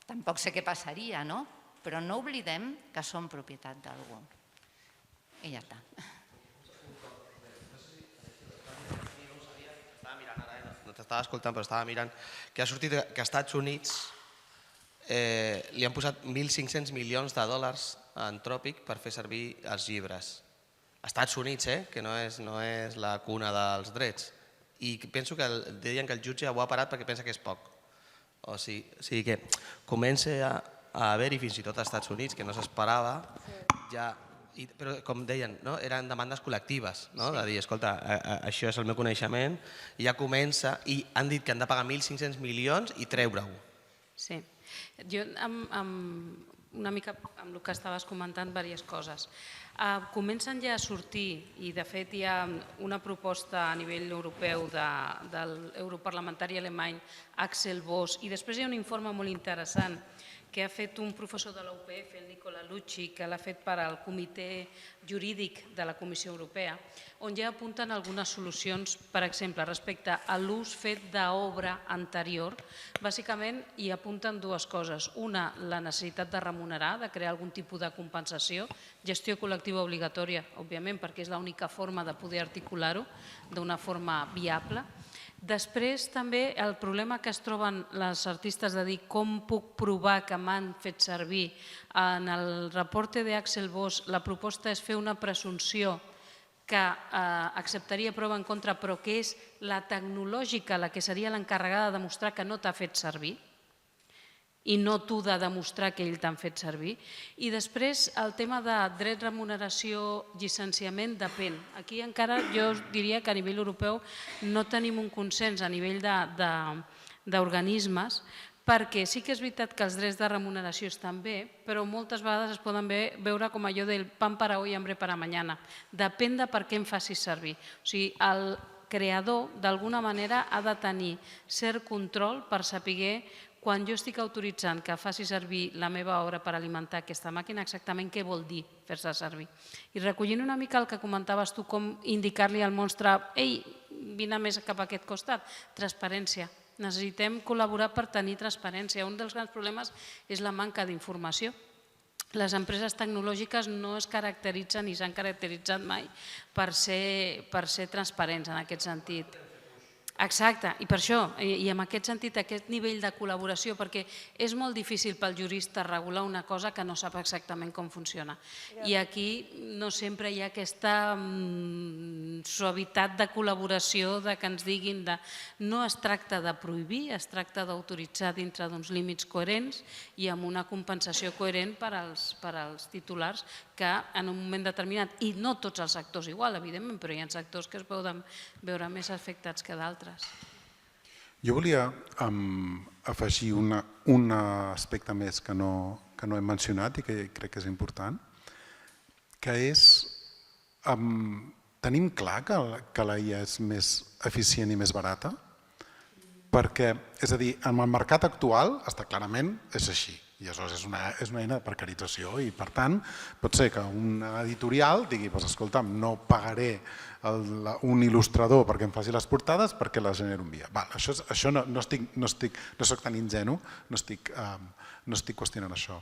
tampoc sé què passaria, no? Però no oblidem que són propietat d'algú. I ja està. T'estava escoltant, però estava mirant que ha sortit que als Estats Units li han posat 1.500 milions de dòlars a Anthropic per fer servir els llibres. Estats Units, que no és la cuna dels drets. I penso que deien que el jutge ho ha parat perquè pensa que és poc. O sigui que comença a haver-hi fins i tot als Estats Units, que no s'esperava, ja, però com deien, eren demandes col·lectives, de dir, escolta, això és el meu coneixement, i ja comença, i han dit que han de pagar 1.500 milions i treure-ho. Sí. Jo, una mica amb el que estaves comentant, diverses coses. Comencen ja a sortir, i de fet hi ha una proposta a nivell europeu de l'europarlamentari alemany Axel Voss, i després hi ha un informe molt interessant que ha fet un professor de la UPF, el Nicola Lucci, que l'ha fet per al comitè jurídic de la Comissió Europea, on ja apunten algunes solucions, per exemple, respecte a l'ús fet d'obra anterior. Bàsicament hi apunten dues coses. Una, la necessitat de remunerar, de crear algun tipus de compensació, gestió col·lectiva obligatòria, òbviament, perquè és l'única forma de poder articular-ho d'una forma viable. Després també el problema que es troben les artistes de dir com puc provar que m'han fet servir. En el reporte d'Axel Voss la proposta és fer una presumpció que acceptaria prova en contra però que és la tecnològica la que seria l'encarregada de demostrar que no t'ha fet servir i no tu de demostrar que ell t'han fet servir. I després el tema de dret, remuneració, llicenciament, depèn. Aquí encara jo diria que a nivell europeu no tenim un consens a nivell d'organismes, perquè sí que és veritat que els drets de remuneració estan bé, però moltes vegades es poden veure com allò del pan para hoy, hambre para mañana. Depèn de per què em facis servir. O sigui, el creador, d'alguna manera, ha de tenir cert control per saber quan jo estic autoritzant que faci servir la meva obra per alimentar aquesta màquina, exactament què vol dir fer-se servir. I recollint una mica el que comentaves tu, com indicar-li al monstre, ei, vine més cap a aquest costat, transparència. Necessitem col·laborar per tenir transparència. Un dels grans problemes és la manca d'informació. Les empreses tecnològiques no es caracteritzen ni s'han caracteritzat mai per ser transparents en aquest sentit. Exacte, i per això, i en aquest sentit, aquest nivell de col·laboració, perquè és molt difícil pel jurista regular una cosa que no sap exactament com funciona. I aquí no sempre hi ha aquesta suavitat de col·laboració, de que ens diguin no es tracta de prohibir, es tracta d'autoritzar dintre d'uns límits coherents i amb una compensació coherent per als titulars que en un moment determinat, i no tots els sectors igual, evidentment, però hi ha sectors que es poden veure més afectats que d'altres. Jo volia afegir un aspecte més que no hem mencionat i que crec que és important, que és, tenim clar que la IA és més eficient i més barata? Perquè, és a dir, en el mercat actual, clarament, és així. I aleshores és una eina de precarització i, per tant, pot ser que un editorial digui, escolta'm, no pagaré un il·lustrador perquè em faci les portades perquè les genero un dia. Això no soc tan ingenu, no estic qüestionant això.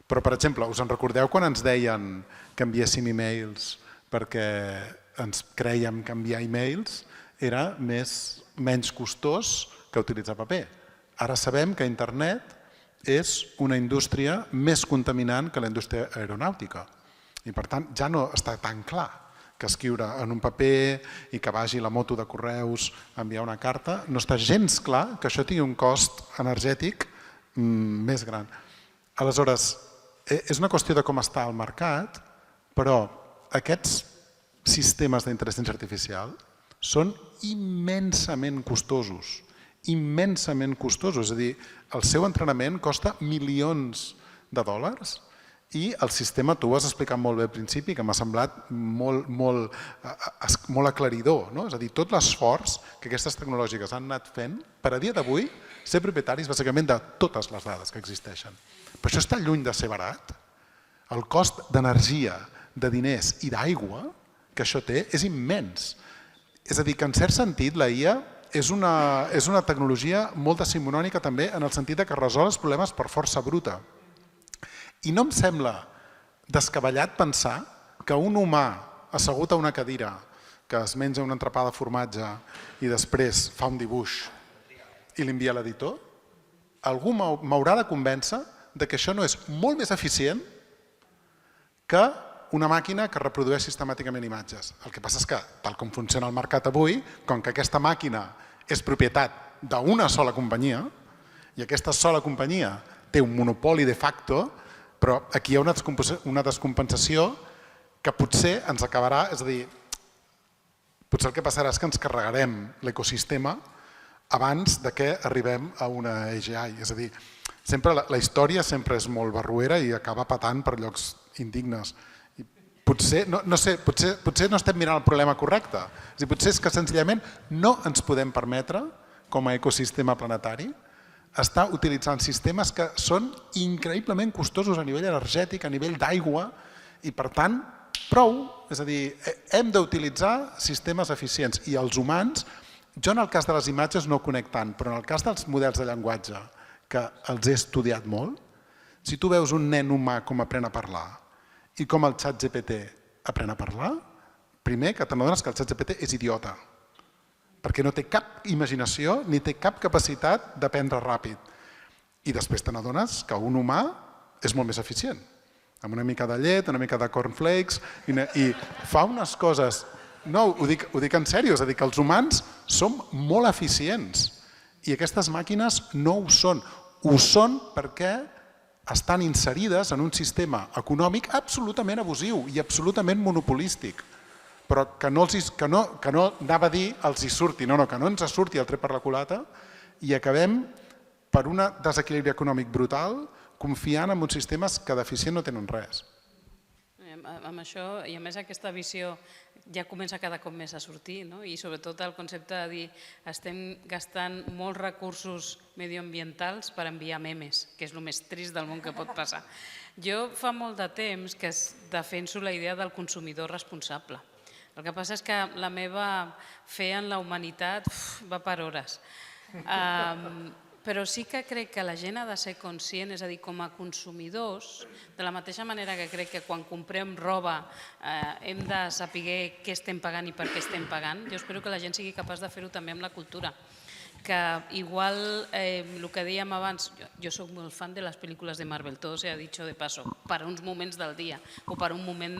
Però, per exemple, us en recordeu quan ens deien que enviéssim e-mails perquè ens crèiem que enviar e-mails era menys costós que utilitzar paper? Ara sabem que internet és una indústria més contaminant que la indústria aeronàutica. I per tant ja no està tan clar que escriure en un paper i que vagi la moto de correus a enviar una carta, no està gens clar que això tingui un cost energètic més gran. Aleshores, és una qüestió de com està el mercat, però aquests sistemes d'intel·ligència artificial són immensament costosos. Immensament costosos, és a dir, el seu entrenament costa milions de dòlars i el sistema, tu ho has explicat molt bé al principi, que m'ha semblat molt aclaridor, és a dir, tot l'esforç que aquestes tecnològiques han anat fent per a dia d'avui ser propietaris bàsicament de totes les dades que existeixen. Però això està lluny de ser barat. El cost d'energia, de diners i d'aigua que això té és immens. És a dir, que en cert sentit la IA és una tecnologia molt decimonònica també en el sentit que resol els problemes per força bruta. I no em sembla descabellat pensar que un humà assegut a una cadira que es menja un entrepà de formatge i després fa un dibuix i l'envia a l'editor, algú m'haurà de convèncer que això no és molt més eficient que una màquina que reprodueix sistemàticament imatges. El que passa és que, tal com funciona el mercat avui, com que aquesta màquina és propietat d'una sola companyia, i aquesta sola companyia té un monopoli de facto, però aquí hi ha una descompensació que potser ens acabarà, és a dir, potser el que passarà és que ens carregarem l'ecosistema abans de que arribem a una AGI. És a dir, la història sempre és molt barruera i acaba patant per llocs indignes. Potser no estem mirant el problema correcte. Potser és que senzillament no ens podem permetre, com a ecosistema planetari, estar utilitzant sistemes que són increïblement costosos a nivell energètic, a nivell d'aigua, i per tant, prou. És a dir, hem d'utilitzar sistemes eficients. I els humans, jo en el cas de les imatges no ho conec tant, però en el cas dels models de llenguatge, que els he estudiat molt, si tu veus un nen humà com aprèn a parlar i com el ChatGPT aprèn a parlar, primer que t'adones que el ChatGPT és idiota, perquè no té cap imaginació ni té cap capacitat d'aprendre ràpid. I després te n'adones que un humà és molt més eficient, amb una mica de llet, una mica de cornflakes, i fa unes coses... No, ho dic en sèrio, és a dir, que els humans som molt eficients i aquestes màquines no ho són. Ho són perquè estan inserides en un sistema econòmic absolutament abusiu i absolutament monopolístic, però que no anava a dir els hi surti, que no ens surti el tret per la culata i acabem per un desequilibri econòmic brutal confiant en uns sistemes que d'eficient no tenen res. Amb això, i a més aquesta visió ja comença cada cop més a sortir, i sobretot el concepte de dir estem gastant molts recursos medioambientals per enviar memes, que és el més trist del món que pot passar. Jo fa molt de temps que defenso la idea del consumidor responsable. El que passa és que la meva fe en la humanitat va per hores. Però sí que crec que la gent ha de ser conscient, és a dir, com a consumidors, de la mateixa manera que crec que quan comprem roba hem de saber què estem pagant i per què estem pagant, jo espero que la gent sigui capaç de fer-ho també amb la cultura. Que igual el que dèiem abans, jo soc molt fan de les pel·lícules de Marvel, todo se ha dicho de paso, per a uns moments del dia o per un moment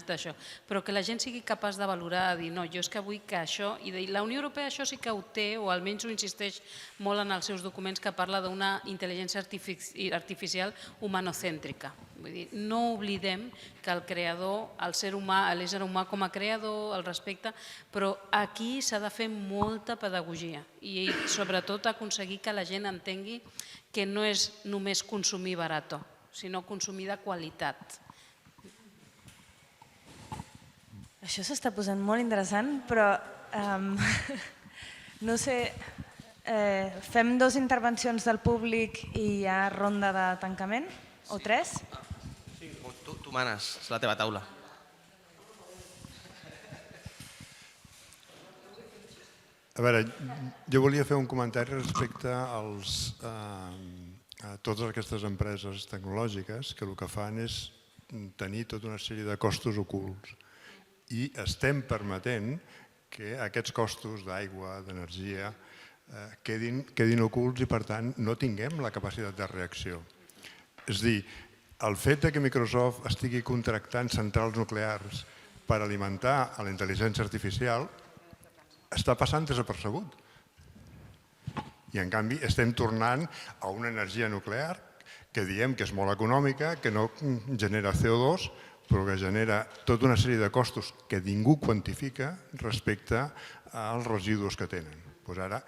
d'això, però que la gent sigui capaç de valorar, de dir, no, jo és que vull que això, i la Unió Europea això sí que ho té, o almenys ho insisteix molt en els seus documents, que parla d'una intel·ligència artificial humanocèntrica. Vull dir, no oblidem que el creador, el ser humà, l'ésser humà com a creador, el respecte, però aquí s'ha de fer molta pedagogia i sobretot aconseguir que la gent entengui que no és només consumir barat, sinó consumir de qualitat. Això s'està posant molt interessant, però no sé, fem 2 intervencions del públic i hi ha ronda de tancament? O 3? Tu manes, és la teva taula. A veure, jo volia fer un comentari respecte a totes aquestes empreses tecnològiques que el que fan és tenir tota una sèrie de costos ocults i estem permetent que aquests costos d'aigua, d'energia, quedin ocults i per tant no tinguem la capacitat de reacció. És a dir, el fet que Microsoft estigui contractant centrals nuclears per alimentar la intel·ligència artificial està passant desapercebut. I en canvi estem tornant a una energia nuclear que diem que és molt econòmica, que no genera CO2, però que genera tota una sèrie de costos que ningú quantifica respecte als residus que tenen. Doncs ara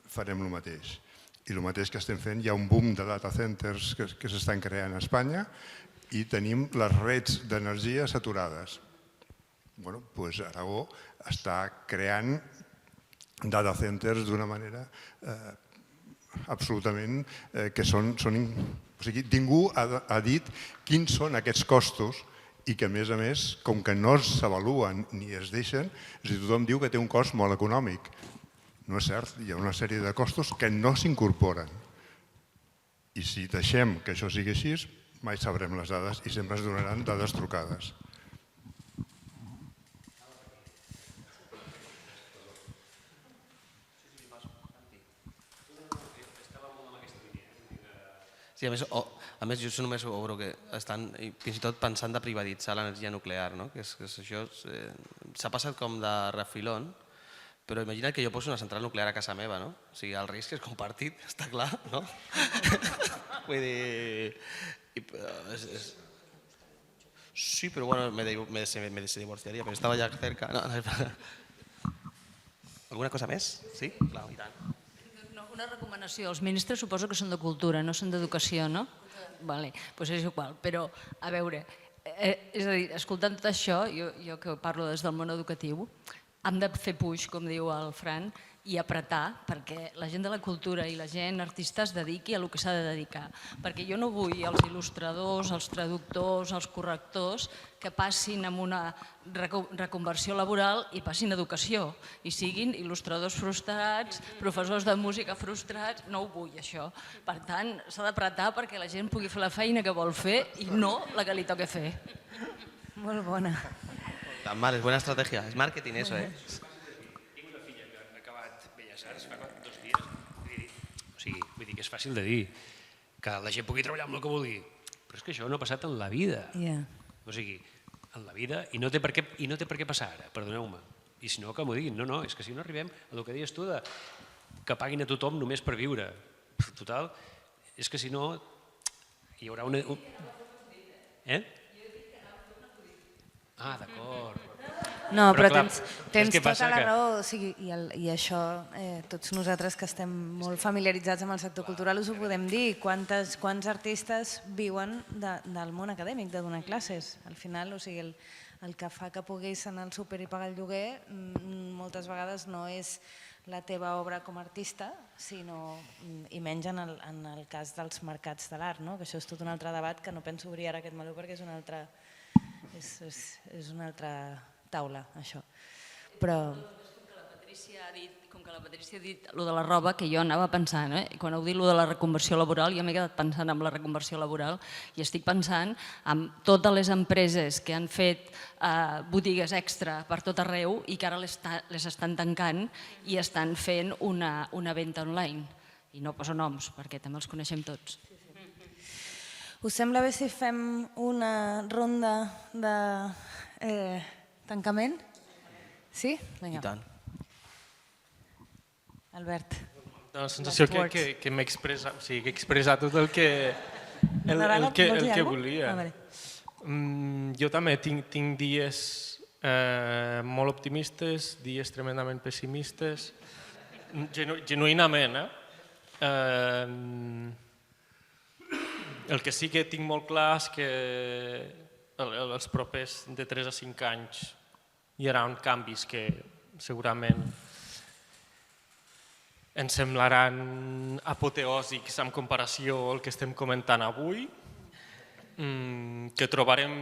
farem el mateix. I el mateix que estem fent, hi ha un boom de data centers que s'estan creant a Espanya i tenim les rets d'energia saturades. Doncs Aragó està creant data centers d'una manera absolutament que són... O sigui, ningú ha dit quins són aquests costos i que, a més, com que no s'avaluen ni es deixen, tothom diu que té un cost molt econòmic. No és cert, hi ha una sèrie de costos que no s'incorporen. I si deixem que això sigui així, mai sabrem les dades i sempre es donaran dades trucades. Sí, a més, jo només obro que estan fins i tot pensant de privatitzar l'energia nuclear, no? Que això s'ha passat com de refilón, però imagina't que jo poso una central nuclear a casa meva, no? O sigui, el risc és compartit, està clar, no? Vull dir... Sí, pero bueno, me divorciaría, pero estaba ya cerca. No, ¿alguna cosa més? Sí? Clar, i tant. Una recomanació. Els ministres suposo que són de cultura, no són d'educació, no? Vale, doncs és igual. Però, a veure, és a dir, escoltant tot això, jo que parlo des del món educatiu, hem de fer puix, com diu el Fran, i apretar perquè la gent de la cultura i la gent artista es dediqui a el que s'ha de dedicar. Perquè jo no vull els il·lustradors, els traductors, els correctors que passin amb una reconversió laboral i passin educació i siguin il·lustradors frustrats, professors de música frustrats, no ho vull això. Per tant, s'ha d'apretar perquè la gent pugui fer la feina que vol fer i no la que li toca fer. Molt bona. Tan mal, és bona estratègia. És màrqueting, eso, eh? Vull dir que és fàcil de dir, que la gent pugui treballar amb el que vulgui, però és que això no ha passat en la vida. O sigui, en la vida, i no té per què passar ara, perdoneu-me. I si no, que m'ho diguin. No, és que si no arribem a el que deies tu, que paguin a tothom només per viure. Total, és que si no, hi haurà una... Ah, d'acord. No, però tens tota la raó, i això tots nosaltres que estem molt familiaritzats amb el sector cultural us ho podem dir, quants artistes viuen del món acadèmic, de donar classes. Al final, o sigui, el que fa que puguis anar al súper i pagar el lloguer moltes vegades no és la teva obra com a artista, sinó, i menys en el cas dels mercats de l'art, que això és tot un altre debat que no penso obrir ara aquest meló perquè és una altra taula, això. Però... Com que la Patrícia ha dit allò de la roba, que jo anava pensant, quan heu dit allò de la reconversió laboral, jo m'he quedat pensant en la reconversió laboral i estic pensant en totes les empreses que han fet botigues extra per tot arreu i que ara les estan tancant i estan fent una venda online. I no poso noms, perquè també els coneixem tots. Us sembla bé si fem una ronda de tancament? Sí? I tant. Albert. La sensació que m'he expressat tot el que volia. Jo també tinc dies molt optimistes, dies tremendament pessimistes, genuïnament. El que sí que tinc molt clar és que els propers de 3 a 5 anys hi haurà canvis que segurament ens semblaran apoteòsics en comparació al que estem comentant avui, que trobarem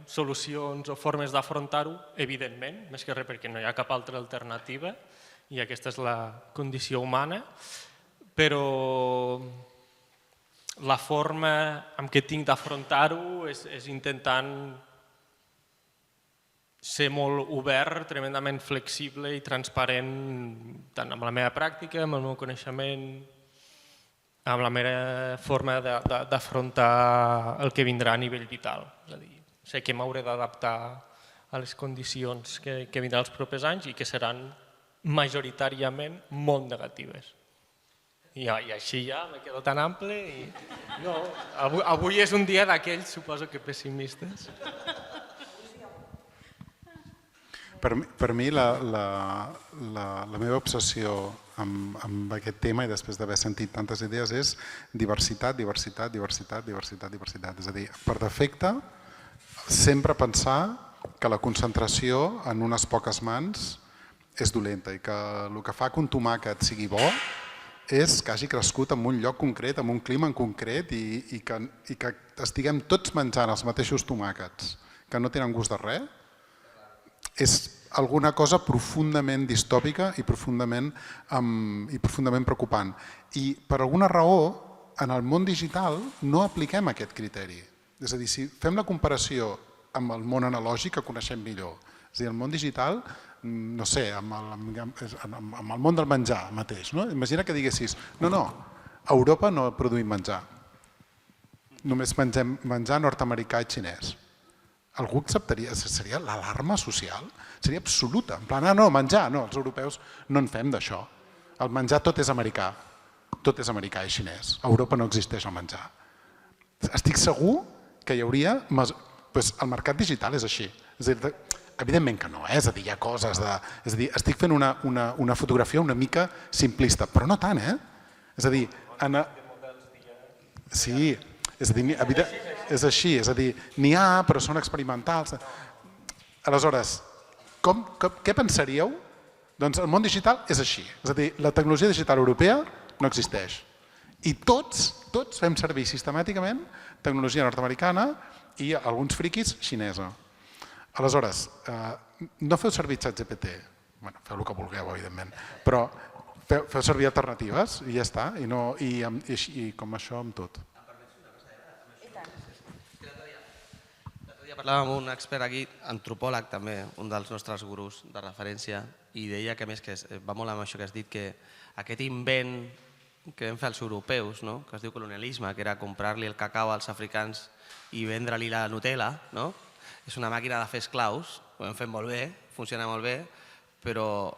solucions o formes d'afrontar-ho, evidentment, més que res perquè no hi ha cap altra alternativa i aquesta és la condició humana, però la forma en què tinc d'afrontar-ho és intentant ser molt obert, tremendament flexible i transparent tant amb la meva pràctica, amb el meu coneixement, amb la meva forma d'afrontar el que vindrà a nivell vital. És a dir, sé que m'hauré d'adaptar a les condicions que vindran els propers anys i que seran majoritàriament molt negatives. I així ja me quedo tan ample i... No, avui és un dia d'aquells, suposo que pessimistes. Per mi, la meva obsessió amb aquest tema i després d'haver sentit tantes idees és diversitat, diversitat, diversitat, diversitat, diversitat. És a dir, per defecte, sempre pensar que la concentració en unes poques mans és dolenta i que el que fa que un tomàquet sigui bo és que hagi crescut en un lloc concret, en un clima en concret i que estiguem tots menjant els mateixos tomàquets que no tenen gust de res, és alguna cosa profundament distòpica i profundament preocupant. I per alguna raó, en el món digital no apliquem aquest criteri. És a dir, si fem la comparació amb el món analògic que coneixem millor, és a dir, el món digital, no sé, amb el món del menjar mateix, no? Imagina que diguessis, no, a Europa no produïm menjar. només mengem menjar nord-americà i xinès. Algú acceptaria? Seria l'alarma social? Seria absoluta. En plan, no, menjar, no, els europeus no en fem d'això. El menjar tot és americà. Tot és americà i xinès. A Europa no existeix el menjar. Estic segur que hi hauria... El mercat digital és així. És a dir, evidentment que no, és a dir, hi ha coses de... És a dir, estic fent una fotografia una mica simplista, però no tant, És a dir... Sí, és a dir, és així, és a dir, n'hi ha, però són experimentals. Aleshores, què pensaríeu? Doncs el món digital és així. És a dir, la tecnologia digital europea no existeix. I tots fem servir sistemàticament tecnologia nord-americana i alguns friquis xinesa. Aleshores, no feu servir ChatGPT, feu el que vulgueu, evidentment, però feu servir alternatives i ja està, i com això amb tot. L'altre dia parlàvem amb un expert aquí, antropòleg també, un dels nostres gurus de referència, i deia que més que va molt amb això que has dit, que aquest invent que vam fer els europeus, que es diu colonialisme, que era comprar-li el cacau als africans i vendre-li la Nutella, és una màquina de fer esclaus, ho hem fet molt bé, funciona molt bé, però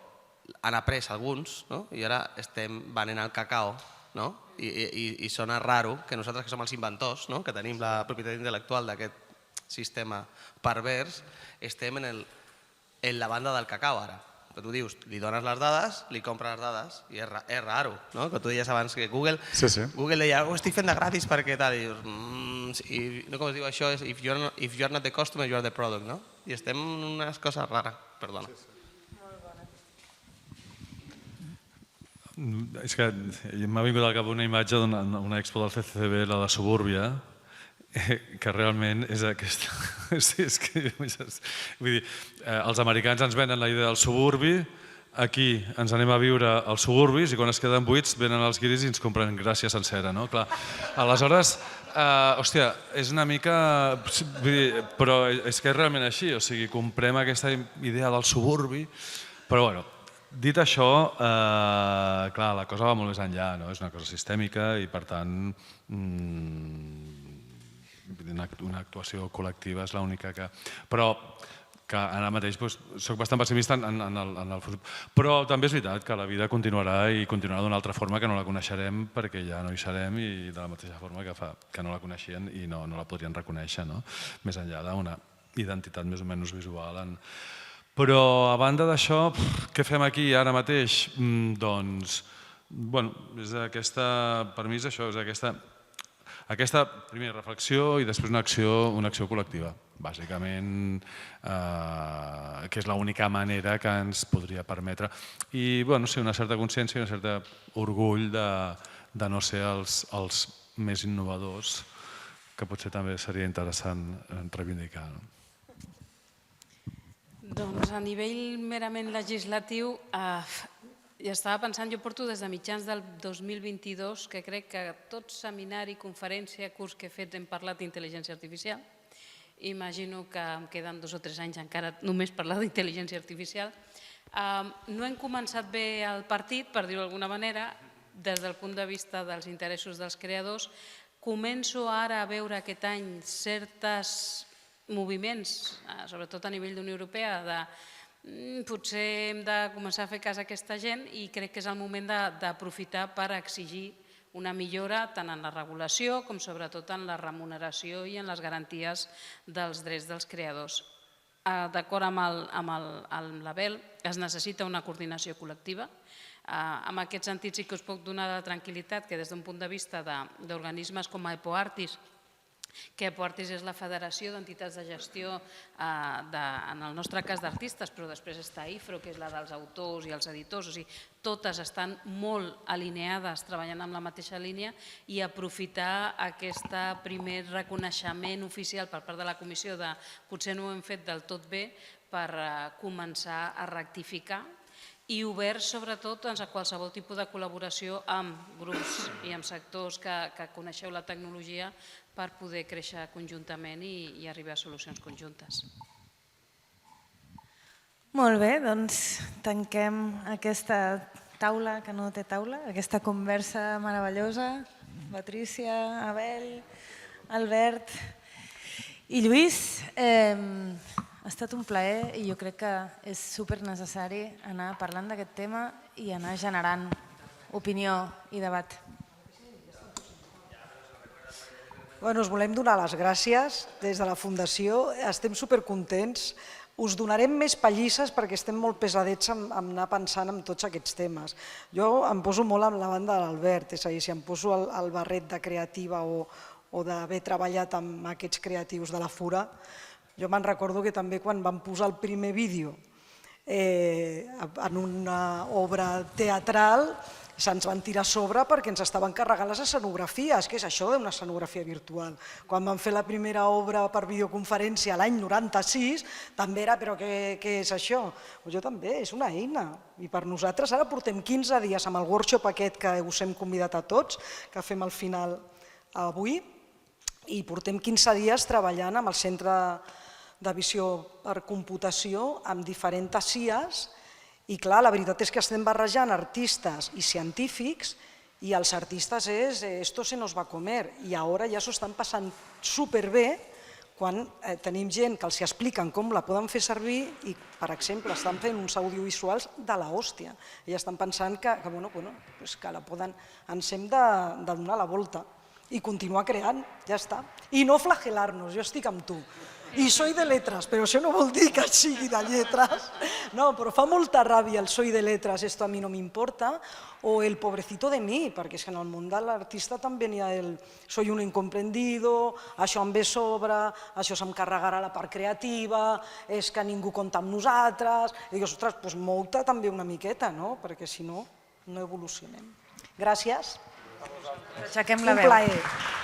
han après alguns i ara estem venent el cacau i sona raro que nosaltres que som els inventors, que tenim la propietat intel·lectual d'aquest sistema pervers, estem en la banda del cacau ara. Que tu dius, li dones les dades, li compres les dades, i és raro, que tu deies abans que Google deia, ho estic fent de gratis perquè tal, i dius, com es diu això, if you're not the customer, you are the product, I estem en unes coses rares, perdona. És que m'ha vingut al cap una imatge d'una expo del CCCB, la de Subúrbia, que realment és aquesta... Vull dir, els americans ens venen la idea del suburbi, aquí ens anem a viure als suburbis i quan es queden buits venen els guiris i ens compren gràcia sencera, no? Clar, aleshores, hòstia, és una mica... Però és que és realment així, o sigui, comprem aquesta idea del suburbi, però bueno, dit això, clar, la cosa va molt més enllà, és una cosa sistèmica i per tant una actuació col·lectiva és l'única que... Però que ara mateix soc bastant pessimista en el futur. Però també és veritat que la vida continuarà i continuarà d'una altra forma que no la coneixerem perquè ja no hi serem i de la mateixa forma que no la coneixien i no la podrien reconèixer, més enllà d'una identitat més o menys visual. Però a banda d'això, què fem aquí ara mateix? Doncs, per mi és això, és aquesta primera reflexió i després una acció col·lectiva, bàsicament, que és l'única manera que ens podria permetre. I una certa consciència i un cert orgull de no ser els més innovadors, que potser també seria interessant reivindicar. Doncs a nivell merament legislatiu, ja estava pensant, jo porto des de mitjans del 2022 que crec que tot seminari, conferència, curs que he fet hem parlat d'intel·ligència artificial. Imagino que em queden 2 o 3 anys encara només parlar d'intel·ligència artificial. No hem començat bé el partit, per dir-ho d'alguna manera, des del punt de vista dels interessos dels creadors. Començo ara a veure aquest any certes moviments, sobretot a nivell d'Unió Europea, de potser hem de començar a fer cas a aquesta gent i crec que és el moment d'aprofitar per exigir una millora tant en la regulació com sobretot en la remuneració i en les garanties dels drets dels creadors. D'acord amb el label, es necessita una coordinació col·lectiva. En aquest sentit sí que us puc donar la tranquil·litat que des d'un punt de vista d'organismes com EpoArtis, que EpoArtis és la federació d'entitats de gestió, en el nostre cas d'artistes, però després està IFRO, que és la dels autors i els editors, o sigui, totes estan molt alineades, treballant en la mateixa línia, i aprofitar aquest primer reconeixement oficial per part de la comissió de potser no ho hem fet del tot bé per començar a rectificar i obert sobretot a qualsevol tipus de col·laboració amb grups i amb sectors que coneixeu la tecnologia per poder créixer conjuntament i arribar a solucions conjuntes. Molt bé, doncs tanquem aquesta taula que no té taula, aquesta conversa meravellosa. Patrícia, Abel, Albert i Lluís. Ha estat un plaer i jo crec que és super necessari anar parlant d'aquest tema i anar generant opinió i debat. Us volem donar les gràcies des de la Fundació. Estem supercontents. Us donarem més pallisses perquè estem molt pesadets en anar pensant en tots aquests temes. Jo em poso molt en la banda de l'Albert, és a dir, si em poso el barret de creativa o d'haver treballat amb aquests creatius de la Fura, jo me'n recordo que també quan vam posar el primer vídeo en una obra teatral se'ns van tirar a sobre perquè ens estaven carregant les escenografies. Què és això d'una escenografia virtual? Quan vam fer la primera obra per videoconferència l'any 96, també era, però què és això? Jo també, és una eina. I per nosaltres ara portem 15 dies amb el workshop aquest que us hem convidat a tots, que fem al final avui, i portem 15 dies treballant amb el Centre de Visió per Computació amb diferents CIAs. I clar, la veritat és que estem barrejant artistes i científics i els artistes és esto se nos va a comer i ara ja s'ho estan passant superbé quan tenim gent que els expliquen com la poden fer servir i, per exemple, estan fent uns audiovisuals de l'hòstia i estan pensant que la poden, ens hem de donar la volta i continuar creant, ja està. I no flagelar-nos, jo estic amb tu. I soy de letras, però això no vol dir que sigui de lletres. No, però fa molta ràbia el soy de letras, esto a mi no m'importa, o el pobrecito de mi, perquè és que en el món de l'artista també n'hi ha el soy un incomprendido, això em ve sobre, això se'm carregarà la part creativa, és que ningú compta amb nosaltres. I dius, ostres, doncs mou-te també una miqueta, no? Perquè si no, no evolucionem. Gràcies. Aixequem la veu. Un plaer.